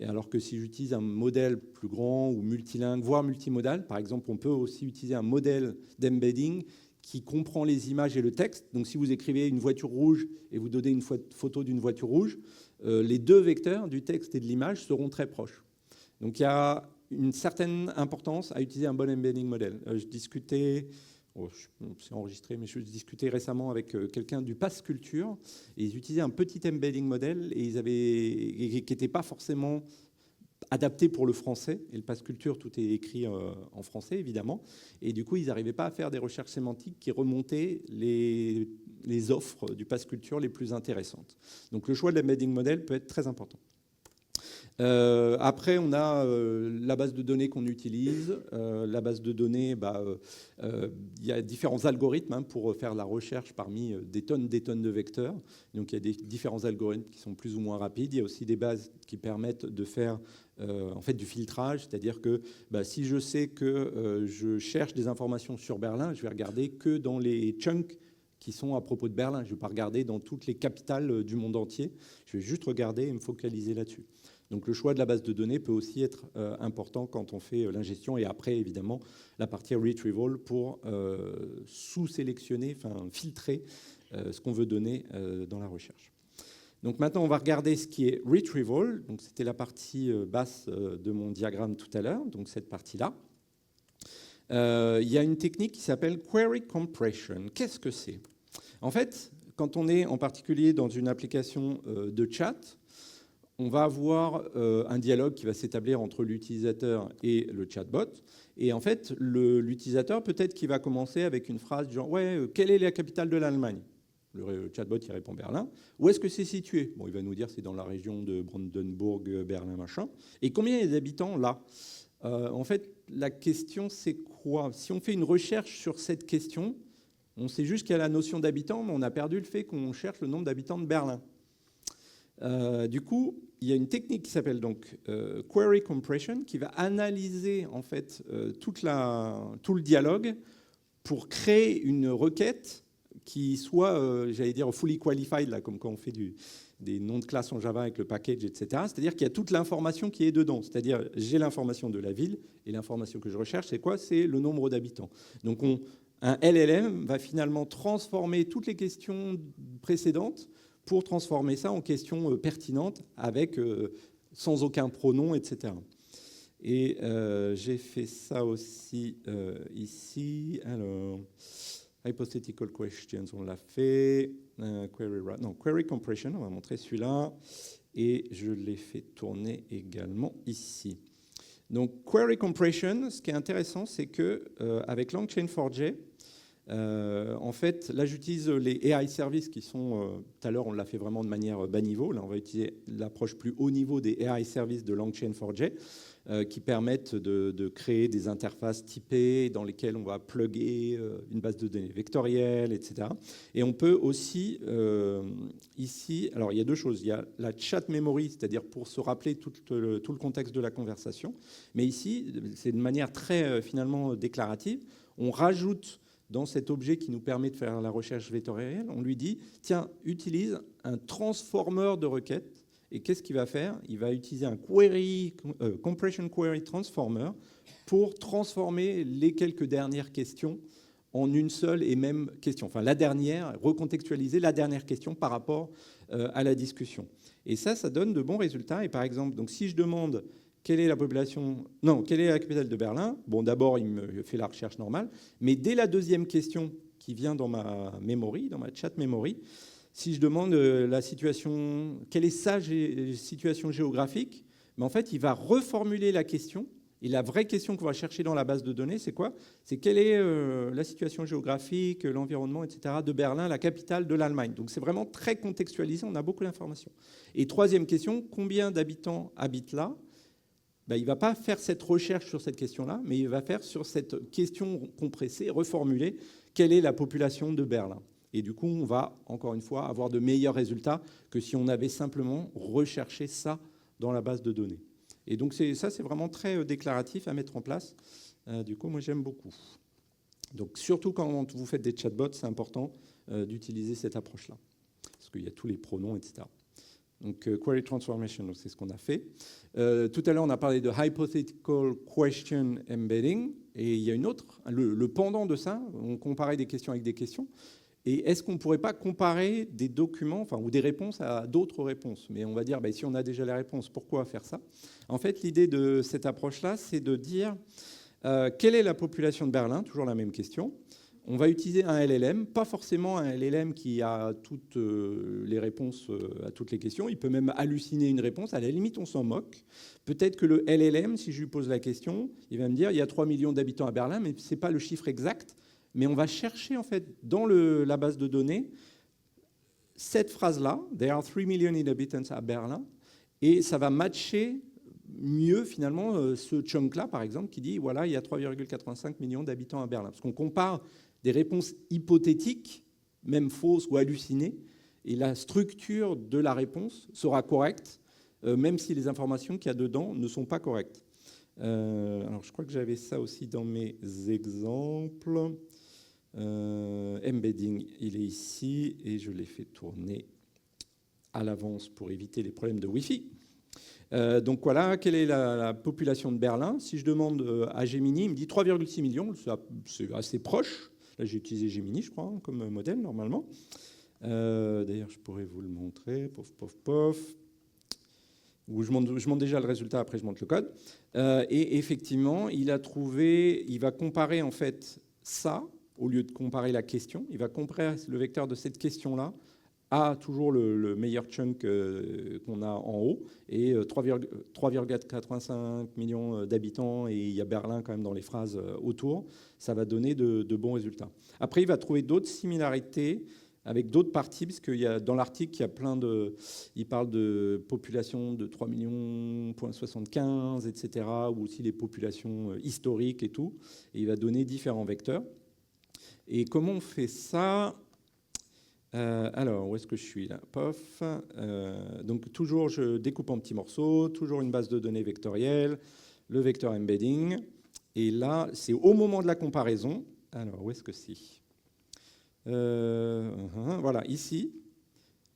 Et alors que si j'utilise un modèle plus grand ou multilingue, voire multimodal, par exemple, on peut aussi utiliser un modèle d'embedding qui comprend les images et le texte. Donc si vous écrivez une voiture rouge et vous donnez une photo d'une voiture rouge, les deux vecteurs du texte et de l'image seront très proches. Donc il y a une certaine importance à utiliser un bon embedding model. Je discutais, c'est enregistré, mais je discutais récemment avec quelqu'un du Pass Culture, et ils utilisaient un petit embedding model qui n'était pas forcément adapté pour le français. Et le Pass Culture, tout est écrit en français, évidemment. Et du coup, ils n'arrivaient pas à faire des recherches sémantiques qui remontaient les offres du Pass Culture les plus intéressantes. Donc le choix de l'embedding model peut être très important. Après, on a la base de données qu'on utilise. La base de données, il y a différents algorithmes pour faire la recherche parmi des tonnes de vecteurs. Donc, il y a différents algorithmes qui sont plus ou moins rapides. Il y a aussi des bases qui permettent de faire en fait, du filtrage. C'est-à-dire que si je sais que je cherche des informations sur Berlin, je vais regarder que dans les chunks qui sont à propos de Berlin. Je ne vais pas regarder dans toutes les capitales du monde entier. Je vais juste regarder et me focaliser là-dessus. Donc le choix de la base de données peut aussi être important quand on fait l'ingestion, et après évidemment la partie retrieval pour sous-sélectionner, enfin filtrer ce qu'on veut donner dans la recherche. Donc maintenant on va regarder ce qui est retrieval. Donc c'était la partie basse de mon diagramme tout à l'heure, donc cette partie-là. Il y a une technique qui s'appelle query compression. Qu'est-ce que c'est? En fait, quand on est en particulier dans une application de chat, on va avoir un dialogue qui va s'établir entre l'utilisateur et le chatbot. Et en fait, l'utilisateur, peut-être qu'il va commencer avec une phrase du genre « Ouais, quelle est la capitale de l'Allemagne ?» Le chatbot, il répond Berlin. Où est-ce que c'est situé? Bon, il va nous dire c'est dans la région de Brandenburg, Berlin, machin. Et combien il y a d'habitants là? En fait, la question, c'est quoi? Si on fait une recherche sur cette question, on sait juste qu'il y a la notion d'habitants, mais on a perdu le fait qu'on cherche le nombre d'habitants de Berlin. Du coup, il y a une technique qui s'appelle donc query compression qui va analyser en fait tout le dialogue pour créer une requête qui soit, j'allais dire, fully qualified, là, comme quand on fait des noms de classe en Java avec le package, etc. C'est-à-dire qu'il y a toute l'information qui est dedans. C'est-à-dire, j'ai l'information de la ville, et l'information que je recherche, c'est quoi? C'est le nombre d'habitants. Donc, un LLM va finalement transformer toutes les questions précédentes pour transformer ça en questions pertinentes avec sans aucun pronom, etc. Et j'ai fait ça aussi ici. Alors, hypothetical questions, on l'a fait. Query compression, on va montrer celui-là. Et je l'ai fait tourner également ici. Donc, query compression, ce qui est intéressant, c'est qu'avec LangChain4j, en fait, là, j'utilise les AI services qui sont, tout à l'heure, on l'a fait vraiment de manière bas niveau. Là, on va utiliser l'approche plus haut niveau des AI services de LangChain4j qui permettent de créer des interfaces typées dans lesquelles on va plugger une base de données vectorielle, etc. Et on peut aussi, ici, alors il y a deux choses. Il y a la chat memory, c'est-à-dire pour se rappeler tout le contexte de la conversation. Mais ici, c'est de manière très, finalement, déclarative. On rajoute dans cet objet qui nous permet de faire la recherche vectorielle, on lui dit, tiens, utilise un transformer de requête. Et qu'est-ce qu'il va faire? Il va utiliser un compression query transformer pour transformer les quelques dernières questions en une seule et même question. Enfin, la dernière, recontextualiser la dernière question par rapport à la discussion. Et ça donne de bons résultats. Et par exemple, donc, si je demande quelle est la population, non, quelle est la capitale de Berlin, bon, d'abord, il me fait la recherche normale. Mais dès la deuxième question qui vient dans ma memory, dans ma chat memory, si je demande la situation, quelle est sa situation géographique, mais en fait, il va reformuler la question. Et la vraie question qu'on va chercher dans la base de données, c'est quoi? C'est quelle est la situation géographique, l'environnement, etc. de Berlin, la capitale de l'Allemagne. Donc c'est vraiment très contextualisé, on a beaucoup d'informations. Et troisième question, combien d'habitants habitent là? Ben, il ne va pas faire cette recherche sur cette question-là, mais il va faire sur cette question compressée, reformulée, quelle est la population de Berlin? Et du coup, on va, encore une fois, avoir de meilleurs résultats que si on avait simplement recherché ça dans la base de données. Et donc, ça, c'est vraiment très déclaratif à mettre en place. Du coup, moi, j'aime beaucoup. Donc, surtout quand vous faites des chatbots, c'est important d'utiliser cette approche-là. Parce qu'il y a tous les pronoms, etc. Donc, query transformation, c'est ce qu'on a fait. Tout à l'heure, on a parlé de hypothetical question embedding. Et il y a une autre, le pendant de ça, on comparait des questions avec des questions. Et est-ce qu'on ne pourrait pas comparer des documents, enfin, ou des réponses à d'autres réponses? Mais on va dire, si on a déjà les réponses, pourquoi faire ça? En fait, l'idée de cette approche-là, c'est de dire quelle est la population de Berlin? Toujours la même question. On va utiliser un LLM, pas forcément un LLM qui a toutes les réponses à toutes les questions. Il peut même halluciner une réponse. À la limite, on s'en moque. Peut-être que le LLM, si je lui pose la question, il va me dire il y a 3 millions d'habitants à Berlin, mais ce n'est pas le chiffre exact. Mais on va chercher, en fait, dans la base de données, cette phrase-là, « There are 3 million inhabitants à Berlin », et ça va matcher mieux, finalement, ce chunk-là, par exemple, qui dit, voilà, il y a 3,85 millions d'habitants à Berlin. Parce qu'on compare des réponses hypothétiques, même fausses ou hallucinées, et la structure de la réponse sera correcte, même si les informations qu'il y a dedans ne sont pas correctes. Alors, je crois que j'avais ça aussi dans mes exemples. Embedding, il est ici et je l'ai fait tourner à l'avance pour éviter les problèmes de Wi-Fi. Donc voilà, quelle est la population de Berlin? Si je demande à Gemini, il me dit 3,6 millions, c'est assez proche. Là, j'ai utilisé Gemini, je crois, comme modèle normalement. D'ailleurs, je pourrais vous le montrer. Pof, pof, pof. Où je montre déjà le résultat, après je montre le code. Et effectivement, il va comparer en fait ça, au lieu de comparer la question, il va comparer le vecteur de cette question-là à toujours le meilleur chunk qu'on a en haut, et 3,85 millions d'habitants, et il y a Berlin quand même dans les phrases autour, ça va donner de bons résultats. Après, il va trouver d'autres similarités avec d'autres parties, parce qu'il y a, dans l'article, il y a il parle de population de 3 millions,75, etc., ou aussi les populations historiques et tout, et il va donner différents vecteurs. Et comment on fait ça? Alors, où est-ce que je suis là? Pof. Donc, toujours, je découpe en petits morceaux, toujours une base de données vectorielle, le vecteur embedding. Et là, c'est au moment de la comparaison. Alors, où est-ce que c'est? Voilà, ici,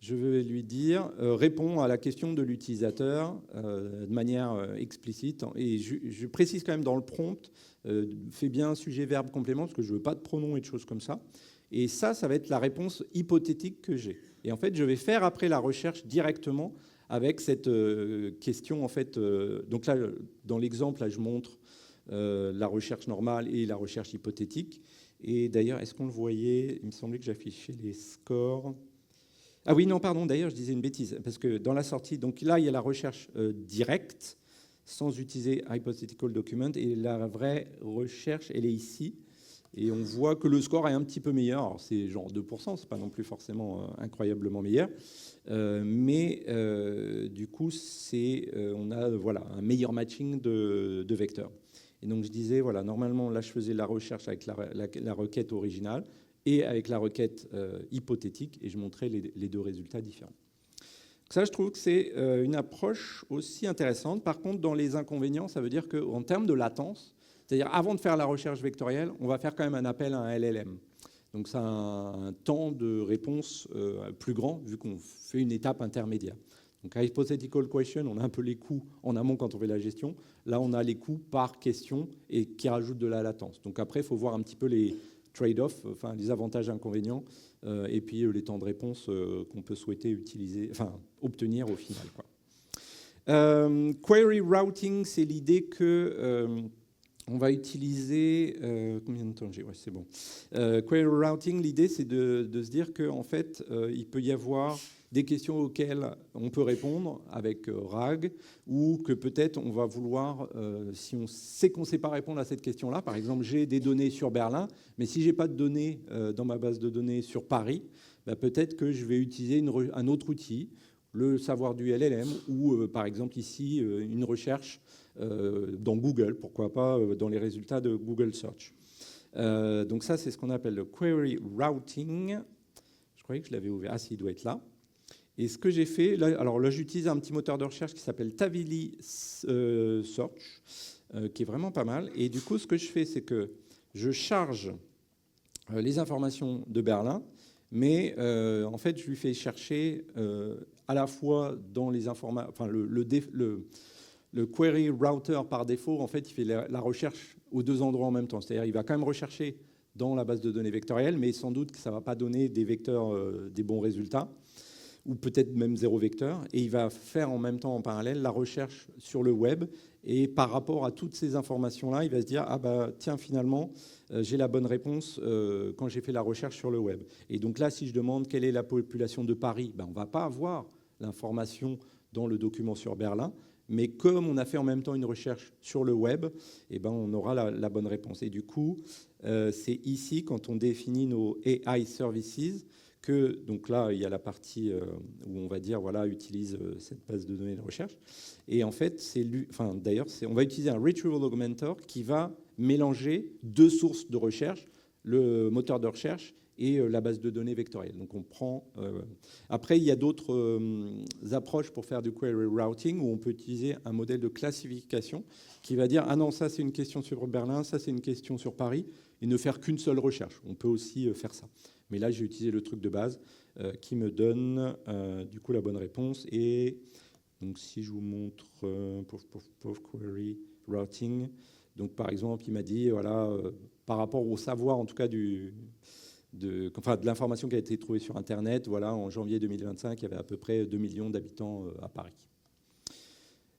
je vais lui dire réponds à la question de l'utilisateur de manière explicite. Et je précise quand même dans le prompt, fais bien sujet, verbe, complément, parce que je ne veux pas de pronoms et de choses comme ça. Et ça va être la réponse hypothétique que j'ai. Et en fait, je vais faire après la recherche directement avec cette question. En fait, donc là, dans l'exemple, là, je montre la recherche normale et la recherche hypothétique. Et d'ailleurs, est-ce qu'on le voyait? Il me semblait que j'affichais les scores. Ah oui, non, pardon, d'ailleurs, je disais une bêtise. Parce que dans la sortie, donc là, il y a la recherche directe. sans utiliser hypothetical document. Et la vraie recherche, elle est ici. Et on voit que le score est un petit peu meilleur. Alors c'est genre 2%, c'est pas non plus forcément incroyablement meilleur. Mais du coup, on a voilà, un meilleur matching de vecteurs. Et donc je disais, voilà, normalement, là je faisais la recherche avec la requête originale et avec la requête hypothétique, et je montrais les deux résultats différents. Donc ça, je trouve que c'est une approche aussi intéressante. Par contre, dans les inconvénients, ça veut dire qu'en termes de latence, c'est-à-dire avant de faire la recherche vectorielle, on va faire quand même un appel à un LLM. Donc ça a un temps de réponse plus grand, vu qu'on fait une étape intermédiaire. Donc à hypothetical question, on a un peu les coûts en amont quand on fait la gestion. Là, on a les coûts par question et qui rajoutent de la latence. Donc après, il faut voir un petit peu les trade-offs, enfin les avantages et inconvénients, et puis les temps de réponse qu'on peut souhaiter utiliser, enfin obtenir au final, quoi. Query routing, c'est l'idée que on va utiliser... combien de temps j'ai ? Ouais, c'est bon. Query routing, l'idée, c'est de se dire qu'en fait, il peut y avoir des questions auxquelles on peut répondre avec RAG, ou que peut-être on va vouloir, si on sait qu'on ne sait pas répondre à cette question-là, par exemple, j'ai des données sur Berlin, mais si je n'ai pas de données dans ma base de données sur Paris, bah, peut-être que je vais utiliser un autre outil, le savoir du LLM, ou par exemple ici, une recherche dans Google, pourquoi pas dans les résultats de Google Search. Donc ça, c'est ce qu'on appelle le query routing. Je croyais que je l'avais ouvert. Ah, si, il doit être là. Et ce que j'ai fait, là, alors là, j'utilise un petit moteur de recherche qui s'appelle Tavily Search, qui est vraiment pas mal. Et du coup, ce que je fais, c'est que je charge les informations de Berlin, mais en fait, je lui fais chercher à la fois dans les informations, enfin le query router par défaut, en fait, il fait la recherche aux deux endroits en même temps. C'est-à-dire, il va quand même rechercher dans la base de données vectorielle, mais sans doute que ça ne va pas donner des vecteurs, des bons résultats, ou peut-être même zéro vecteur. Et il va faire en même temps, en parallèle, la recherche sur le web. Et par rapport à toutes ces informations-là, il va se dire, ah bah tiens, finalement, j'ai la bonne réponse quand j'ai fait la recherche sur le web. Et donc là, si je demande quelle est la population de Paris, ben, on ne va pas avoir l'information dans le document sur Berlin. Mais comme on a fait en même temps une recherche sur le web, eh ben on aura la bonne réponse. Et du coup, c'est ici, quand on définit nos AI services, que, donc là, il y a la partie où on va dire, voilà, utilise cette base de données de recherche. Et en fait, d'ailleurs, on va utiliser un Retrieval Augmenter qui va mélanger deux sources de recherche, le moteur de recherche et la base de données vectorielle. Donc on prend... Après, il y a d'autres approches pour faire du query routing où on peut utiliser un modèle de classification qui va dire, ah non, ça c'est une question sur Berlin, ça c'est une question sur Paris, et ne faire qu'une seule recherche. On peut aussi faire ça. Mais là, j'ai utilisé le truc de base qui me donne du coup la bonne réponse. Et donc, si je vous montre query routing, donc par exemple, il m'a dit, voilà, par rapport au savoir, en tout cas, de l'information qui a été trouvée sur Internet, voilà, en janvier 2025, il y avait à peu près 2 millions d'habitants à Paris.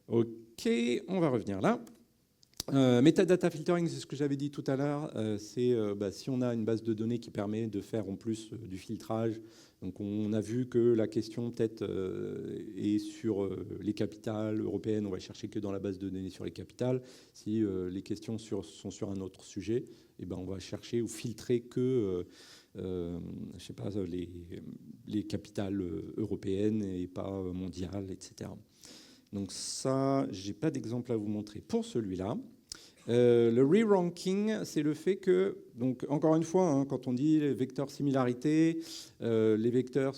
OK, on va revenir là. Metadata filtering, c'est ce que j'avais dit tout à l'heure. C'est si on a une base de données qui permet de faire en plus du filtrage. Donc on a vu que la question peut-être est sur les capitales européennes. On va chercher que dans la base de données sur les capitales. Si les questions sont sur un autre sujet, eh ben on va chercher ou filtrer que je sais pas, les capitales européennes et pas mondiales, etc. Donc ça, je n'ai pas d'exemple à vous montrer pour celui-là. Le re-ranking, c'est le fait que, donc encore une fois, hein, quand on dit les vecteurs similarité, les vecteurs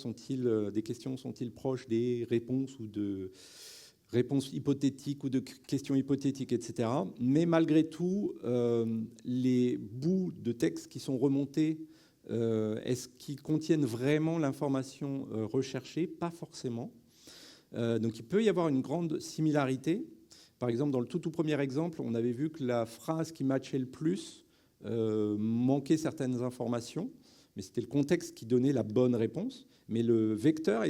des questions sont-ils proches des réponses ou de réponses hypothétiques ou de questions hypothétiques, etc. Mais malgré tout, les bouts de texte qui sont remontés, est-ce qu'ils contiennent vraiment l'information recherchée ? Pas forcément. Donc il peut y avoir une grande similarité. Par exemple, dans le tout premier exemple, on avait vu que la phrase qui matchait le plus manquait certaines informations, mais c'était le contexte qui donnait la bonne réponse. Mais le vecteur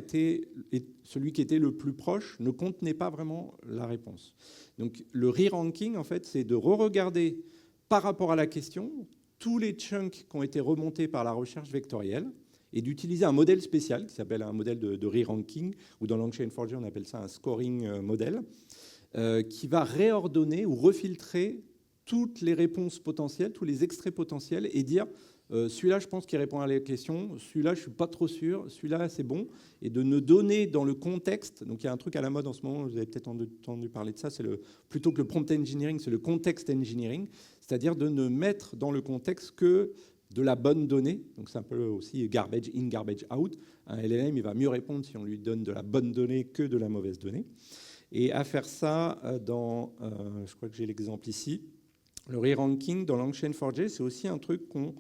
celui qui était le plus proche, ne contenait pas vraiment la réponse. Donc le re-ranking, en fait, c'est de re-regarder par rapport à la question tous les chunks qui ont été remontés par la recherche vectorielle, et d'utiliser un modèle spécial qui s'appelle un modèle de re-ranking, ou dans Langchain4j, on appelle ça un scoring model, qui va réordonner ou refiltrer toutes les réponses potentielles, tous les extraits potentiels, et dire celui-là, je pense qu'il répond à la question, celui-là, je ne suis pas trop sûr, celui-là, c'est bon, et de ne donner dans le contexte, donc il y a un truc à la mode en ce moment, vous avez peut-être entendu parler de ça, c'est plutôt que le prompt engineering, c'est le context engineering, c'est-à-dire de ne mettre dans le contexte que de la bonne donnée, donc c'est un peu aussi garbage in, garbage out. Un LLM, il va mieux répondre si on lui donne de la bonne donnée que de la mauvaise donnée. Et à faire ça dans, je crois que j'ai l'exemple ici, le re-ranking dans LangChain4j, c'est aussi un truc qu'on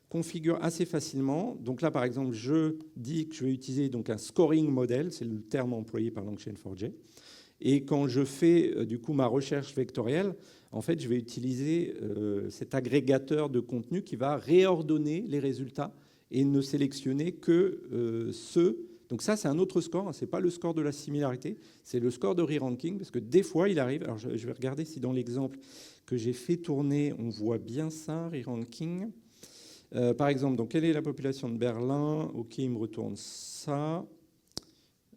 configure assez facilement. Donc là, par exemple, je dis que je vais utiliser donc un scoring model, c'est le terme employé par LangChain4j. Et quand je fais du coup ma recherche vectorielle, en fait, je vais utiliser cet agrégateur de contenu qui va réordonner les résultats et ne sélectionner que ceux. Donc ça, c'est un autre score, hein, ce n'est pas le score de la similarité, c'est le score de re-ranking, parce que des fois, il arrive, alors je vais regarder si dans l'exemple que j'ai fait tourner, on voit bien ça, re-ranking. Par exemple, donc, quelle est la population de Berlin? OK, il me retourne ça.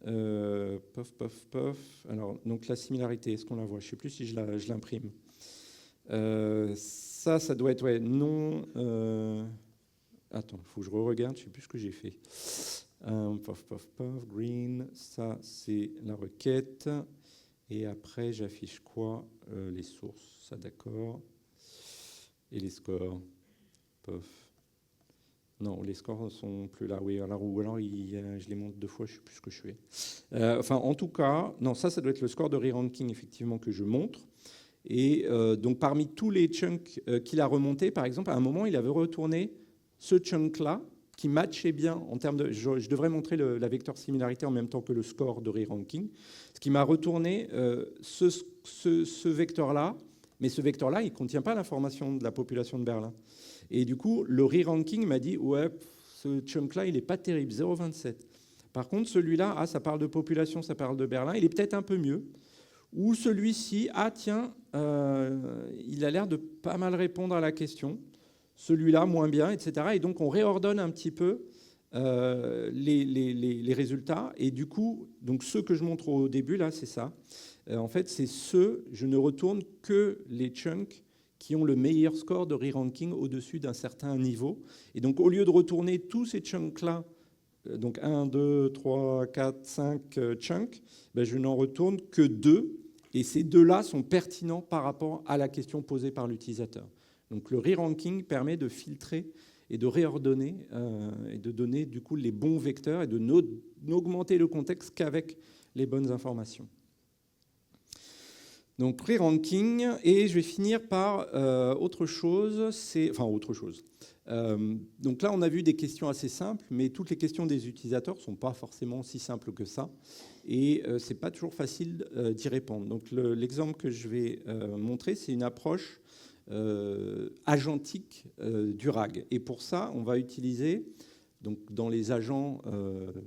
Pof, pof, pof. Alors, donc la similarité, est-ce qu'on la voit? Je ne sais plus si je l'imprime. Ça doit être, ouais, non. Attends, il faut que je regarde, je ne sais plus ce que j'ai fait. Pof, pof, pof, green. Ça, c'est la requête. Et après, j'affiche quoi? Les sources, ça, d'accord. Et les scores. Pof. Non, les scores sont plus là. Oui, alors, ou alors je les monte 2 fois, je ne sais plus ce que je fais. Enfin, en tout cas, non, ça doit être le score de re-ranking, effectivement, que je montre. Et donc, parmi tous les chunks qu'il a remontés, par exemple, à un moment, il avait retourné ce chunk-là, qui matchait bien en termes de... Je devrais montrer la vecteur similarité en même temps que le score de re-ranking. Ce qui m'a retourné ce vecteur-là, mais ce vecteur-là, il ne contient pas l'information de la population de Berlin. Et du coup, le re-ranking m'a dit, ouais, ce chunk-là, il n'est pas terrible, 0,27. Par contre, celui-là, ça parle de population, ça parle de Berlin, il est peut-être un peu mieux. Ou celui-ci, tiens, il a l'air de pas mal répondre à la question. Celui-là, moins bien, etc. Et donc, on réordonne un petit peu les résultats. Et du coup, donc ceux que je montre au début, là, c'est ça. En fait, c'est je ne retourne que les chunks qui ont le meilleur score de re-ranking au-dessus d'un certain niveau. Et donc, au lieu de retourner tous ces chunks-là, donc 1, 2, 3, 4, 5 chunks, je n'en retourne que 2. Et ces 2-là sont pertinents par rapport à la question posée par l'utilisateur. Donc, le re-ranking permet de filtrer et de réordonner et de donner du coup les bons vecteurs et de n'augmenter le contexte qu'avec les bonnes informations. Donc, re-ranking, et je vais finir par autre chose. Donc là, on a vu des questions assez simples, mais toutes les questions des utilisateurs ne sont pas forcément si simples que ça, et ce n'est pas toujours facile d'y répondre. Donc l'exemple que je vais montrer, c'est une approche agentique du RAG. Et pour ça, on va utiliser, donc dans les agents,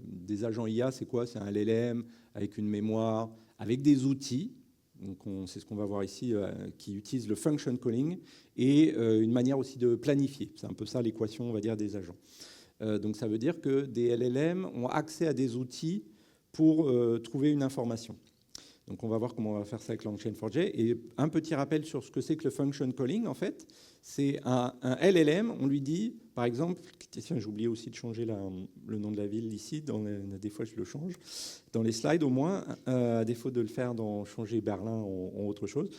des agents IA, c'est quoi? C'est un LLM avec une mémoire, avec des outils. Donc c'est ce qu'on va voir ici, qui utilise le function calling et une manière aussi de planifier. C'est un peu ça l'équation, on va dire, des agents. Donc ça veut dire que des LLM ont accès à des outils pour trouver une information. Donc on va voir comment on va faire ça avec LangChain4j. Et un petit rappel sur ce que c'est que le function calling, en fait, c'est un LLM, on lui dit, par exemple, tiens, j'ai oublié aussi de changer le nom de la ville ici, des fois je le change, dans les slides au moins, à défaut de le faire dans changer Berlin en autre chose.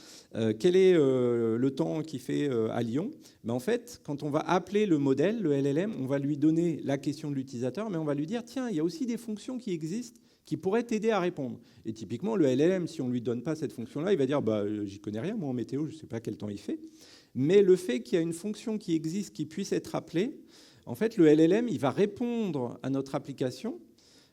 Quel est le temps qu'il fait à Lyon? En fait, quand on va appeler le modèle, le LLM, on va lui donner la question de l'utilisateur, mais on va lui dire, tiens, il y a aussi des fonctions qui existent qui pourrait t'aider à répondre. Et typiquement, le LLM, si on ne lui donne pas cette fonction-là, il va dire j'y connais rien, moi, en météo, je ne sais pas quel temps il fait. Mais le fait qu'il y a une fonction qui existe, qui puisse être appelée, en fait, le LLM, il va répondre à notre application.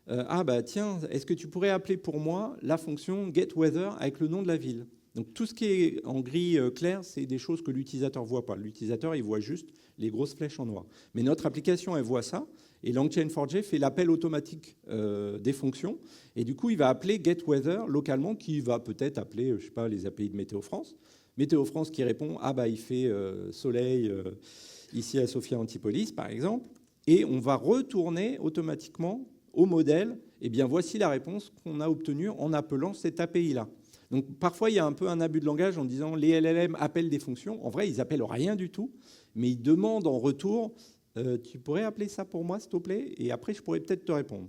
Tiens, est-ce que tu pourrais appeler pour moi la fonction getWeather avec le nom de la ville? Donc tout ce qui est en gris clair, c'est des choses que l'utilisateur ne voit pas. L'utilisateur, il voit juste les grosses flèches en noir. Mais notre application, elle voit ça. Et LangChain4j fait l'appel automatique des fonctions. Et du coup, il va appeler getWeather localement, qui va peut-être appeler, je ne sais pas, les API de Météo France. Météo France qui répond, il fait soleil ici à Sophia Antipolis, par exemple. Et on va retourner automatiquement au modèle, voici la réponse qu'on a obtenue en appelant cette API-là. Donc parfois, il y a un peu un abus de langage en disant les LLM appellent des fonctions. En vrai, ils appellent rien du tout, mais ils demandent en retour tu pourrais appeler ça pour moi, s'il te plaît, et après, je pourrais peut-être te répondre.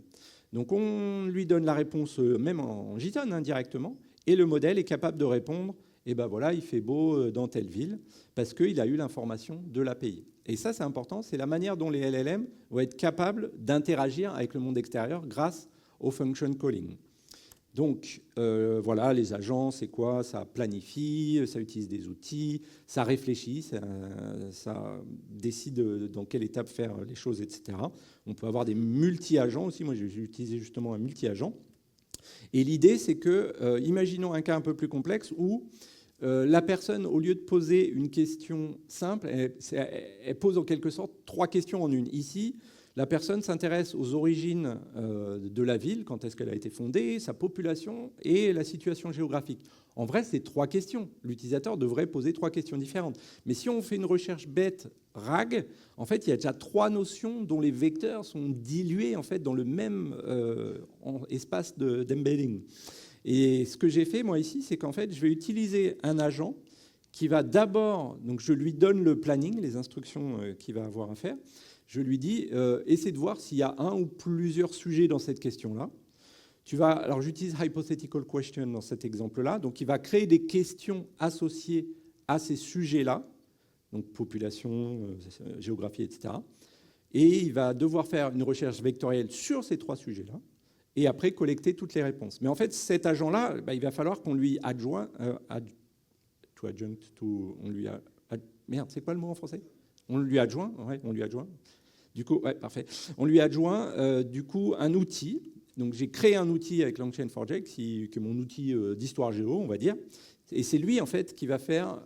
Donc on lui donne la réponse même en JSON indirectement, et le modèle est capable de répondre et ben voilà, il fait beau dans telle ville, parce qu'il a eu l'information de l'API. Et ça, c'est important, c'est la manière dont les LLM vont être capables d'interagir avec le monde extérieur grâce au function calling. Donc, voilà, les agents, c'est quoi? Ça planifie, ça utilise des outils, ça réfléchit, ça décide dans quelle étape faire les choses, etc. On peut avoir des multi-agents aussi. Moi, j'ai utilisé justement un multi-agent. Et l'idée, c'est que, imaginons un cas un peu plus complexe où la personne, au lieu de poser une question simple, elle pose en quelque sorte 3 questions en une. Ici, la personne s'intéresse aux origines de la ville, quand est-ce qu'elle a été fondée, sa population et la situation géographique. En vrai, c'est 3 questions. L'utilisateur devrait poser 3 questions différentes. Mais si on fait une recherche bête RAG, en fait, il y a déjà 3 notions dont les vecteurs sont dilués en fait, dans le même espace d'embedding. Et ce que j'ai fait, moi, ici, c'est qu'en fait, je vais utiliser un agent qui va d'abord... Donc, je lui donne le planning, les instructions qu'il va avoir à faire. Je lui dis, essaie de voir s'il y a un ou plusieurs sujets dans cette question-là. Alors, j'utilise hypothetical question dans cet exemple-là. Donc, il va créer des questions associées à ces sujets-là. Donc, population, géographie, etc. Et il va devoir faire une recherche vectorielle sur ces 3 sujets-là. Et après, collecter toutes les réponses. Mais en fait, cet agent-là, il va falloir qu'on lui adjoint... merde, c'est quoi le mot en français? On lui adjoint, ouais, on lui adjoint. Du coup, ouais, parfait. On lui adjoint du coup un outil. Donc j'ai créé un outil avec LangChain4j, qui est mon outil d'histoire géo, on va dire. Et c'est lui en fait qui va faire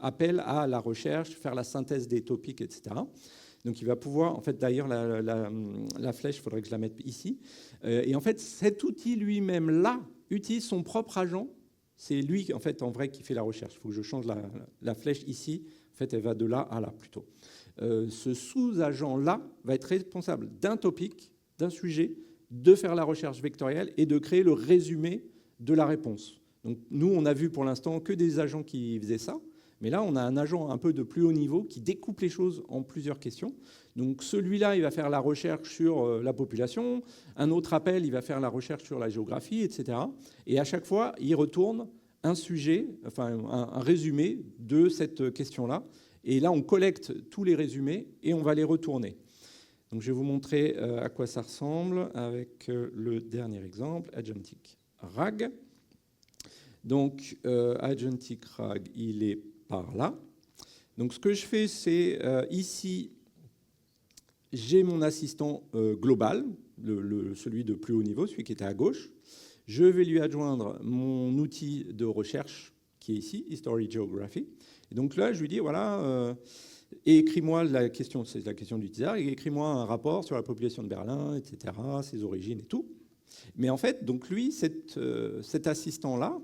appel à la recherche, faire la synthèse des topics, etc. Donc il va pouvoir, en fait d'ailleurs la flèche, il faudrait que je la mette ici. Et en fait cet outil lui-même là utilise son propre agent. C'est lui en fait en vrai qui fait la recherche. Il faut que je change la flèche ici. En fait, elle va de là à là, plutôt. Ce sous-agent-là va être responsable d'un topic, d'un sujet, de faire la recherche vectorielle et de créer le résumé de la réponse. Donc, nous, on a vu pour l'instant que des agents qui faisaient ça, mais là, on a un agent un peu de plus haut niveau qui découpe les choses en plusieurs questions. Donc, celui-là, il va faire la recherche sur la population. Un autre appel, il va faire la recherche sur la géographie, etc. Et à chaque fois, il retourne un sujet, enfin un résumé de cette question-là. Et là, on collecte tous les résumés et on va les retourner. Donc, je vais vous montrer à quoi ça ressemble avec le dernier exemple, Agentic RAG. Donc, Agentic RAG, il est par là. Donc, ce que je fais, c'est ici, j'ai mon assistant global, celui de plus haut niveau, celui qui était à gauche. Je vais lui adjoindre mon outil de recherche qui est ici, History Geography. Et donc là, je lui dis, voilà, écris-moi la question, c'est la question d'utilisateur, écris-moi un rapport sur la population de Berlin, etc., ses origines et tout. Mais en fait, donc lui, cet assistant-là,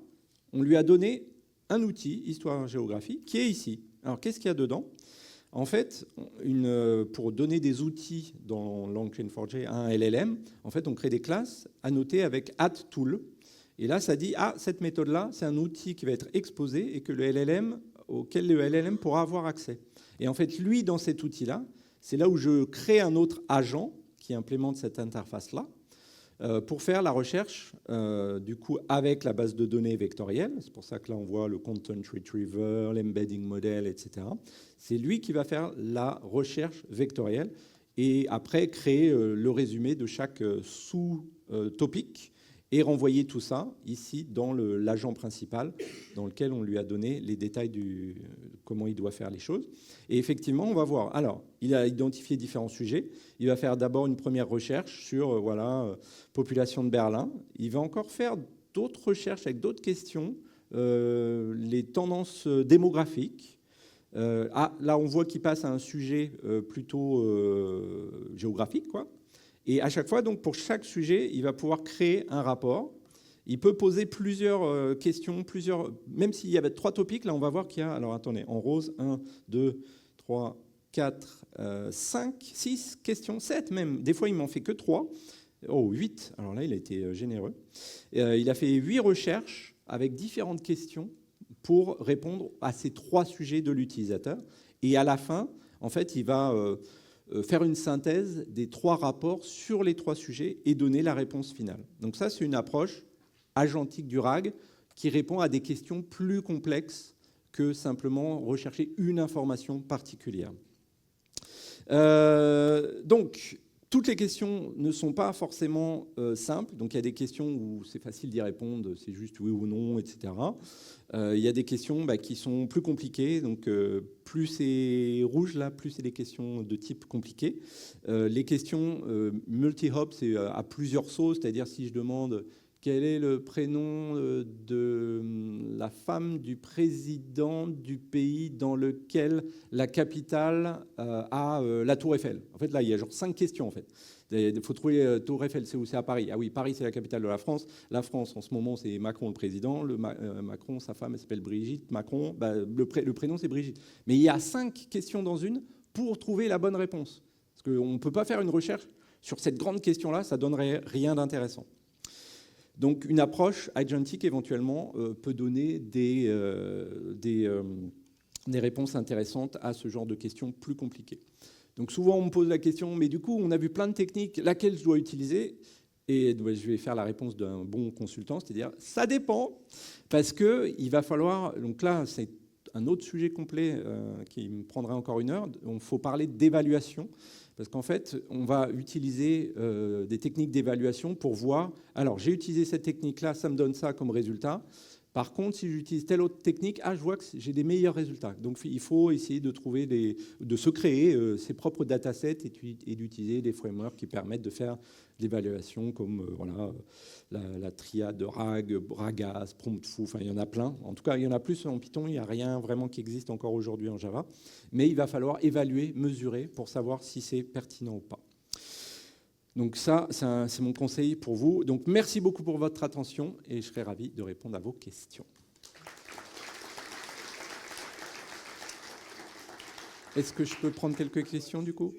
on lui a donné un outil, Histoire-Géographie, qui est ici. Alors, qu'est-ce qu'il y a dedans? En fait, pour donner des outils dans LangChain4j à un LLM, en fait, on crée des classes annotées avec @tool. Et là, ça dit, cette méthode-là, c'est un outil qui va être exposé et auquel le LLM pourra avoir accès. Et en fait, lui, dans cet outil-là, c'est là où je crée un autre agent qui implémente cette interface-là pour faire la recherche, du coup, avec la base de données vectorielle. C'est pour ça que là, on voit le content retriever, l'embedding model, etc. C'est lui qui va faire la recherche vectorielle et après créer le résumé de chaque sous-topic et renvoyer tout ça ici dans l'agent principal dans lequel on lui a donné les détails de comment il doit faire les choses. Et effectivement, on va voir. Alors, il a identifié différents sujets. Il va faire d'abord une première recherche sur population de Berlin. Il va encore faire d'autres recherches avec d'autres questions, les tendances démographiques. Là, on voit qu'il passe à un sujet plutôt géographique, quoi. Et à chaque fois, donc, pour chaque sujet, il va pouvoir créer un rapport. Il peut poser plusieurs questions, même s'il y avait 3 topics, là, on va voir qu'il y a, alors attendez, en rose, 1, 2, 3, 4, 5, 6 questions, 7 même. Des fois, il m'en fait que 3. Oh, 8. Alors là, il a été généreux. Il a fait 8 recherches avec différentes questions pour répondre à ces 3 sujets de l'utilisateur. Et à la fin, en fait, il va faire une synthèse des 3 rapports sur les 3 sujets et donner la réponse finale. Donc ça, c'est une approche agentique du RAG qui répond à des questions plus complexes que simplement rechercher une information particulière. Donc, toutes les questions ne sont pas forcément simples. Donc, il y a des questions où c'est facile d'y répondre, c'est juste oui ou non, etc. Il y a des questions qui sont plus compliquées. Donc, plus c'est rouge, là, plus c'est des questions de type compliqué. Les questions multi-hop, c'est à plusieurs sauces. C'est-à-dire, si je demande quel est le prénom de la femme du président du pays dans lequel la capitale a la Tour Eiffel. En fait, là, il y a genre 5 questions, en fait. Il faut trouver Tour Eiffel, c'est où? C'est à Paris. Ah oui, Paris, c'est la capitale de la France. La France, en ce moment, c'est Macron, le président. Macron, sa femme, elle s'appelle Brigitte. Macron, le prénom, c'est Brigitte. Mais il y a 5 questions dans une pour trouver la bonne réponse. Parce qu'on ne peut pas faire une recherche sur cette grande question-là, ça ne donnerait rien d'intéressant. Donc, une approche agentique, éventuellement, peut donner des réponses intéressantes à ce genre de questions plus compliquées. Donc, souvent, on me pose la question, mais du coup, on a vu plein de techniques, laquelle je dois utiliser? Et je vais faire la réponse d'un bon consultant, c'est-à-dire, ça dépend, parce qu'il va falloir... Donc là, c'est un autre sujet complet qui me prendrait encore 1 heure. Il faut parler d'évaluation. Parce qu'en fait, on va utiliser des techniques d'évaluation pour voir, alors j'ai utilisé cette technique-là, ça me donne ça comme résultat. Par contre, si j'utilise telle autre technique, je vois que j'ai des meilleurs résultats. Donc il faut essayer de trouver de se créer ses propres datasets et d'utiliser des frameworks qui permettent de faire de l'évaluation comme la triade de RAG, Ragas, Promptful, enfin il y en a plein. En tout cas, il y en a plus en Python, il n'y a rien vraiment qui existe encore aujourd'hui en Java. Mais il va falloir évaluer, mesurer pour savoir si c'est pertinent ou pas. Donc ça, c'est mon conseil pour vous. Donc merci beaucoup pour votre attention et je serai ravi de répondre à vos questions. Est-ce que je peux prendre quelques questions du coup?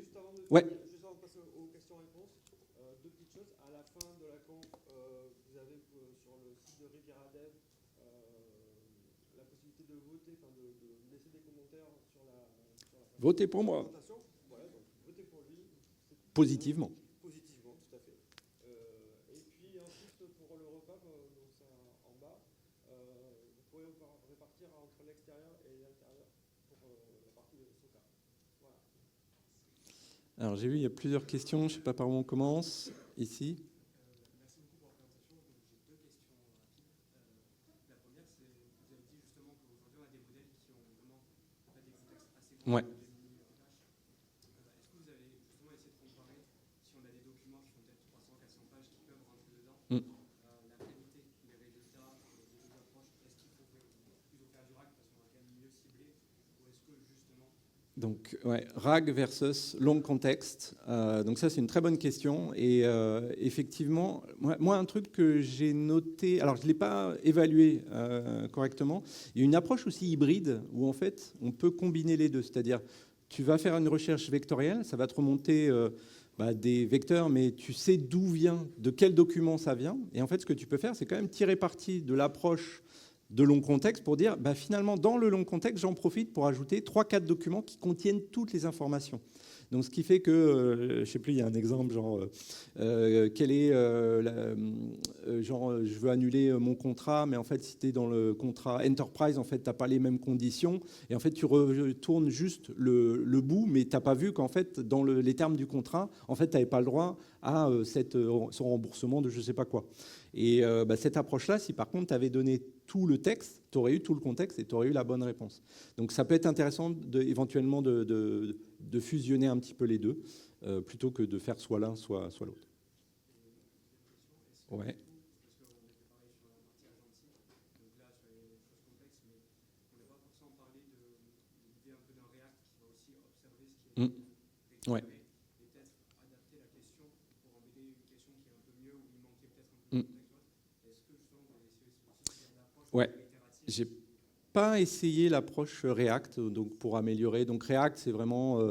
Ouais. Juste avant de passer aux questions-réponses, 2 petites choses. À la fin de la conf, vous avez sur le site de Riviera Dev la possibilité de voter, enfin de laisser des commentaires sur la Votez pour moi. Voilà, donc votez pour lui. Positivement. Positivement, tout à fait. Et puis ensuite, pour le repas, donc ça, en bas, vous pouvez répartir entre l'extérieur et l'intérieur pour la partie de Soka. Voilà. Alors j'ai vu, il y a plusieurs questions. Je ne sais pas par où on commence. Ici. Merci beaucoup pour la présentation. Donc, j'ai 2 questions rapides. La première, c'est vous avez dit justement qu'aujourd'hui, on a des modèles qui ont vraiment des contextes assez grands. Ouais. Est-ce que vous avez justement essayé de comparer si on a des documents qui font peut-être 300-400 pages qui peuvent rentrer dedans, la qualité des résultats des 2 approches, est-ce qu'il faut plutôt faire du RAG parce qu'on va quand même mieux cibler, ou est-ce que justement... Donc, ouais, RAG versus long context. Donc ça, c'est une très bonne question. Et effectivement, moi, un truc que j'ai noté, alors je ne l'ai pas évalué correctement, il y a une approche aussi hybride où en fait, on peut combiner les deux. C'est-à-dire, tu vas faire une recherche vectorielle, ça va te remonter des vecteurs, mais tu sais d'où vient, de quel document ça vient. Et en fait, ce que tu peux faire, c'est quand même tirer parti de l'approche de long contexte pour dire, finalement, dans le long contexte, j'en profite pour ajouter 3-4 documents qui contiennent toutes les informations. Donc, ce qui fait que, je ne sais plus, il y a un exemple, genre, je veux annuler mon contrat, mais en fait, si tu es dans le contrat Enterprise, en fait, tu n'as pas les mêmes conditions. Et en fait, tu retournes juste le bout, mais tu n'as pas vu qu'en fait, dans les termes du contrat, en fait, tu n'avais pas le droit à ce remboursement de je ne sais pas quoi. Et cette approche-là, si par contre, tu avais donné tout le texte, tu aurais eu tout le contexte et tu aurais eu la bonne réponse. Donc, ça peut être intéressant éventuellement de fusionner un petit peu les deux, plutôt que de faire soit l'un, soit l'autre. Ouais. Ouais. Et peut-être adapter la question pour embêter une question qui est un peu mieux, où il manquait peut-être un peu de contexte. Est-ce que justement vous avez essayé aussi de faire une approche Ouais. itérative pas essayé l'approche React donc pour améliorer. Donc React, c'est vraiment,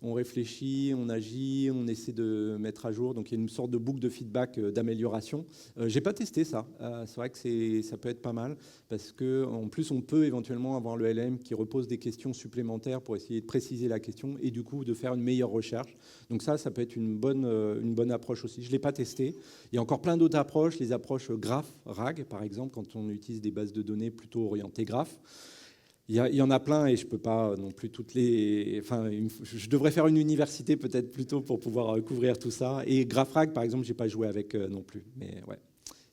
on réfléchit, on agit, on essaie de mettre à jour. Donc il y a une sorte de boucle de feedback d'amélioration. J'ai pas testé ça. C'est vrai que ça peut être pas mal parce que en plus on peut éventuellement avoir le LM qui repose des questions supplémentaires pour essayer de préciser la question et du coup de faire une meilleure recherche. Donc ça peut être une bonne approche aussi. Je l'ai pas testé. Il y a encore plein d'autres approches, les approches graph, RAG par exemple, quand on utilise des bases de données plutôt orientées graph. Il y en a plein et je ne peux pas non plus toutes les... Enfin, je devrais faire une université peut-être plutôt pour pouvoir couvrir tout ça. Et GraphRag, par exemple, je n'ai pas joué avec non plus. Mais ouais.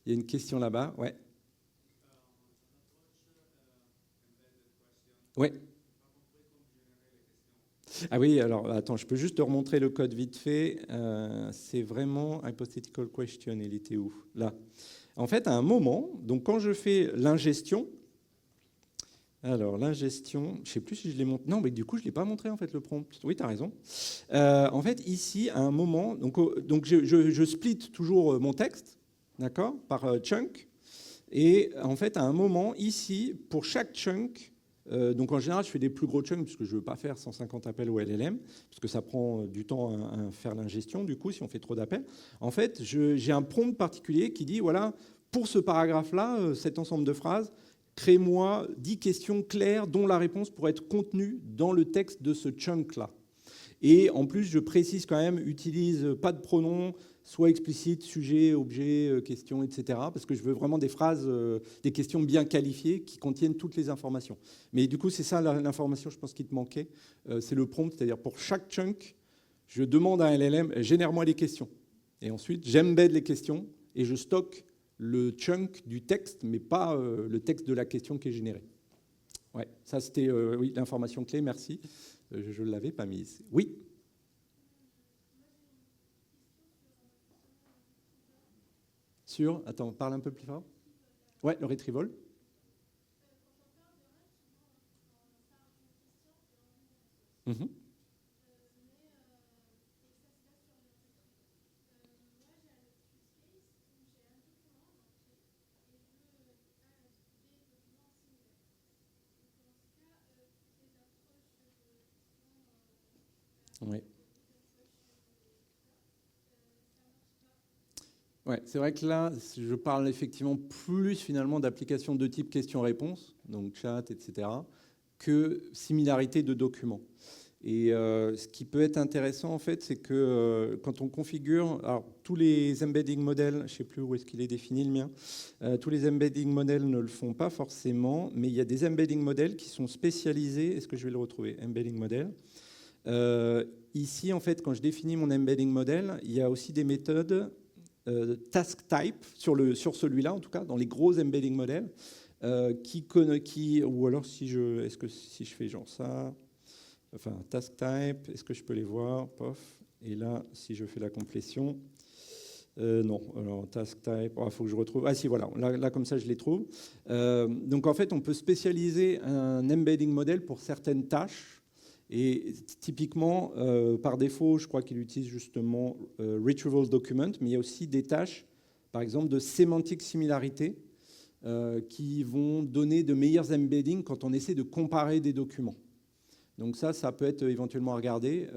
Il y a une question là-bas. Ouais. Ouais. Ah oui, alors attends, je peux juste te remontrer le code vite fait. C'est vraiment hypothetical question. Il était où? Là. En fait, à un moment, donc quand je fais l'ingestion, alors, l'ingestion, je ne sais plus si je l'ai montré. Non, mais du coup, je ne l'ai pas montré, en fait, le prompt. Oui, tu as raison. En fait, ici, à un moment, donc je split toujours mon texte, d'accord, par chunk. Et en fait, à un moment, ici, pour chaque chunk, donc en général, je fais des plus gros chunks, parce que je ne veux pas faire 150 appels au LLM, parce que ça prend du temps à faire l'ingestion, du coup, si on fait trop d'appels. En fait, j'ai un prompt particulier qui dit, voilà, pour ce paragraphe-là, cet ensemble de phrases, crée-moi 10 questions claires dont la réponse pourrait être contenue dans le texte de ce chunk-là. Et en plus, je précise quand même, utilise pas de pronoms, soit explicite, sujet, objet, question, etc. Parce que je veux vraiment des phrases, des questions bien qualifiées qui contiennent toutes les informations. Mais du coup, c'est ça l'information, je pense, qui te manquait. C'est le prompt, c'est-à-dire pour chaque chunk, je demande à un LLM, génère-moi les questions. Et ensuite, j'embed les questions et je stocke le chunk du texte, mais pas le texte de la question qui est générée. Ouais, ça c'était oui, l'information clé, merci. Je ne l'avais pas mise. Oui. Sur, attends, parle un peu plus fort. Ouais, le retrieval. Mm-hmm. Oui. Ouais, c'est vrai que là, je parle effectivement plus finalement d'applications de type question-réponse, donc chat, etc., que similarité de documents. Et ce qui peut être intéressant, en fait, c'est que quand on configure, alors tous les embedding models, je ne sais plus où est-ce qu'il est défini le mien, tous les embedding models ne le font pas forcément, mais il y a des embedding models qui sont spécialisés. Est-ce que je vais le retrouver? Embedding model. Ici, en fait, quand je définis mon embedding model, il y a aussi des méthodes task type, sur celui-là en tout cas, dans les gros embedding models, ou alors si je fais genre ça, enfin task type, est-ce que je peux les voir? Pof. Et là, si je fais la complétion, non, alors task type, il faut que je retrouve. Ah si, voilà, là comme ça je les trouve. Donc en fait, on peut spécialiser un embedding model pour certaines tâches. Et typiquement, par défaut, je crois qu'il utilise justement Retrieval Document, mais il y a aussi des tâches, par exemple, de sémantique similarité, qui vont donner de meilleurs embeddings quand on essaie de comparer des documents. Donc ça peut être éventuellement à regarder.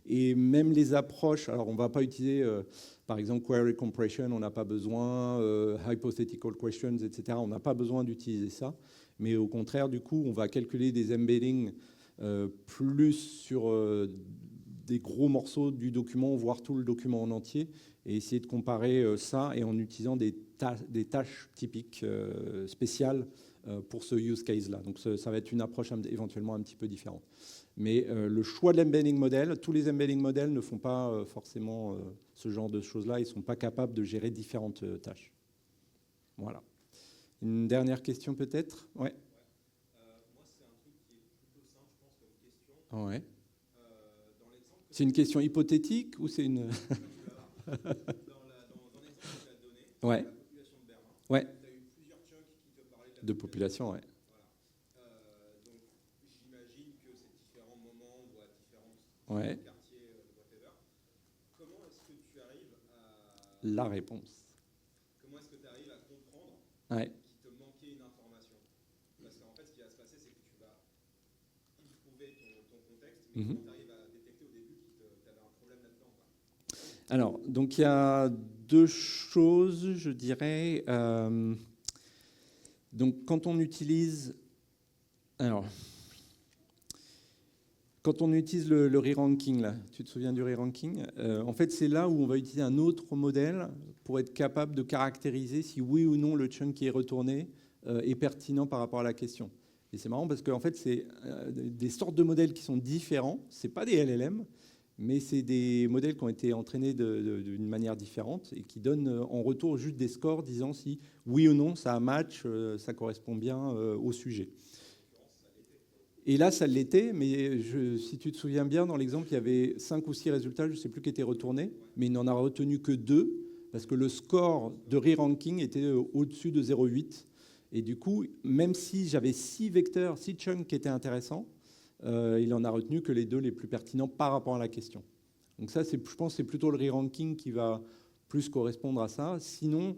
Et même les approches, alors on ne va pas utiliser, par exemple, Query Compression, on n'a pas besoin, Hypothetical Questions, etc., on n'a pas besoin d'utiliser ça. Mais au contraire, du coup, on va calculer des embeddings plus sur des gros morceaux du document, voire tout le document en entier, et essayer de comparer ça et en utilisant des tâches typiques spéciales pour ce use case-là. Donc ça va être une approche éventuellement un petit peu différente. Mais le choix de l'embedding model, tous les embedding models ne font pas forcément ce genre de choses-là, ils ne sont pas capables de gérer différentes tâches. Voilà. Une dernière question peut-être? Ouais. Ouais. C'est une question hypothétique ou c'est une... Dans l'exemple que tu as donné, ouais. la population de Berlin, ouais. tu as eu plusieurs chunks qui te parlaient de la population. Ouais. Voilà. Donc j'imagine que c'est différents moments ou à différents ouais. quartiers, whatever. Comment est-ce que tu arrives à... La réponse. Comment est-ce que tu arrives à comprendre ouais. qu'il te manquait une information? Parce qu'en en fait, ce qui va se passer, c'est que tu vas y trouver ton contexte, mais Mhm. tu arrives à détecter au début que tu avais un problème là-dedans, quoi. Alors, donc il y a deux choses, je dirais. Donc, quand on utilise le re-ranking, là, tu te souviens du re-ranking, en fait, c'est là où on va utiliser un autre modèle pour être capable de caractériser si oui ou non le chunk qui est retourné est pertinent par rapport à la question. Et c'est marrant parce qu'en fait, c'est des sortes de modèles qui sont différents. Ce pas des LLM, mais c'est des modèles qui ont été entraînés d'une manière différente et qui donnent en retour juste des scores disant si oui ou non ça match, ça correspond bien au sujet. Et là, ça l'était, mais si tu te souviens bien, dans l'exemple, il y avait 5 ou 6 résultats, je ne sais plus qui étaient retournés, mais il n'en a retenu que 2, parce que le score de re-ranking était au-dessus de 0,8. Et du coup, même si j'avais 6 vecteurs, 6 chunks qui étaient intéressants, il en a retenu que les 2 les plus pertinents par rapport à la question. Donc ça, je pense que c'est plutôt le re-ranking qui va plus correspondre à ça. Sinon,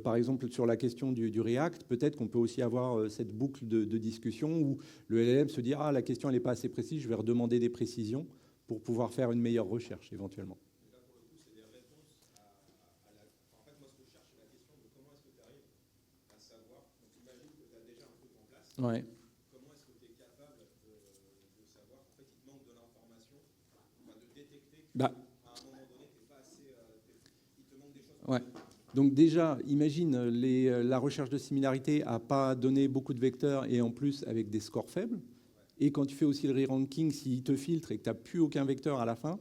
par exemple, sur la question du React, peut-être qu'on peut aussi avoir cette boucle de discussion où le LLM se dit « Ah, la question, elle n'est pas assez précise, je vais redemander des précisions pour pouvoir faire une meilleure recherche, éventuellement. » Donc là, pour le coup, c'est des réponses à la... En fait, moi, ce que je cherche, c'est la question de comment est-ce que tu arrives à savoir. Donc, imagine que tu as déjà un truc en place. Ouais. Comment est-ce que tu es capable de savoir. En fait, il te manque de l'information, enfin, de détecter que, Bah. à un moment donné, tu n'es pas assez. Il te manque des choses. Ouais. Donc déjà, imagine, la recherche de similarité n'a pas donné beaucoup de vecteurs et en plus avec des scores faibles. Et quand tu fais aussi le re-ranking, s'il te filtre et que tu n'as plus aucun vecteur à la fin,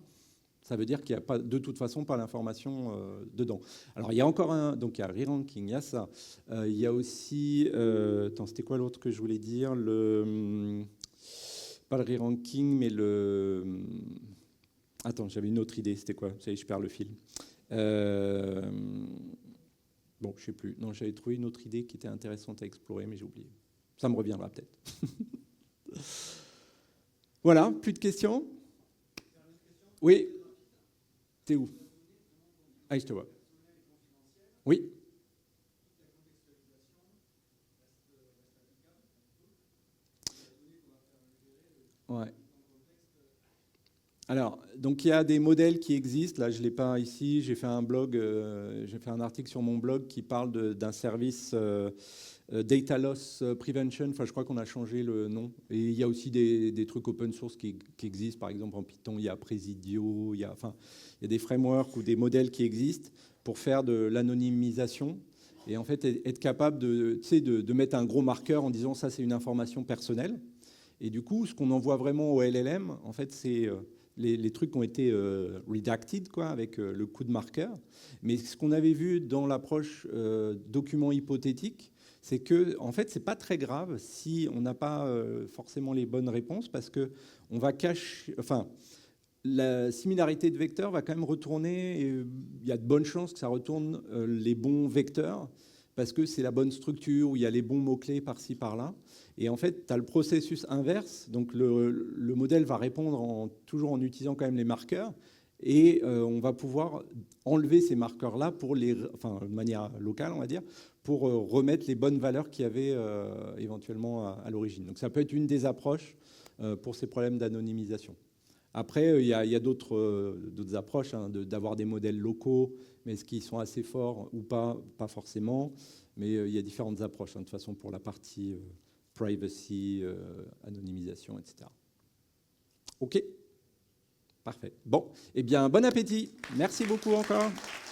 ça veut dire qu'il n'y a pas, de toute façon pas l'information dedans. Alors il y a encore un, donc il y a re-ranking, il y a ça. Il y a aussi, attends, c'était quoi l'autre que je voulais dire, pas le re-ranking, mais attends, j'avais une autre idée, c'était quoi? Ça y est, je perds le fil. Bon, je ne sais plus. Non, j'avais trouvé une autre idée qui était intéressante à explorer, mais j'ai oublié. Ça me reviendra peut-être. Voilà, plus de questions? Oui. T'es où? Ah, je te vois. Oui. Ouais. Alors, donc il y a des modèles qui existent. Là, je ne l'ai pas ici. J'ai fait un blog, j'ai fait un article sur mon blog qui parle d'un service Data Loss Prevention. Enfin, je crois qu'on a changé le nom. Et il y a aussi des trucs open source qui existent. Par exemple, en Python, il y a Presidio. Il y a des frameworks ou des modèles qui existent pour faire de l'anonymisation. Et en fait, être capable de mettre un gros marqueur en disant ça, c'est une information personnelle. Et du coup, ce qu'on envoie vraiment au LLM, en fait, c'est les trucs qui ont été redacted, quoi, avec le coup de marqueur. Mais ce qu'on avait vu dans l'approche document hypothétique, c'est que, en fait, c'est pas très grave si on n'a pas forcément les bonnes réponses, parce que on va cacher, enfin, la similarité de vecteurs va quand même retourner, et il y a de bonnes chances que ça retourne les bons vecteurs, parce que c'est la bonne structure, où il y a les bons mots-clés par-ci, par-là. Et en fait, tu as le processus inverse, donc le modèle va répondre toujours en utilisant quand même les marqueurs, et on va pouvoir enlever ces marqueurs-là de manière locale, on va dire, pour remettre les bonnes valeurs qu'il y avait éventuellement à l'origine. Donc ça peut être une des approches pour ces problèmes d'anonymisation. Après, il y a d'autres approches, hein, d'avoir des modèles locaux, mais est-ce qu'ils sont assez forts ou pas? Pas forcément, mais il y a différentes approches, hein, de toute façon, pour la partie privacy, anonymisation, etc. OK? Parfait. Bon, eh bien, bon appétit. Merci beaucoup encore.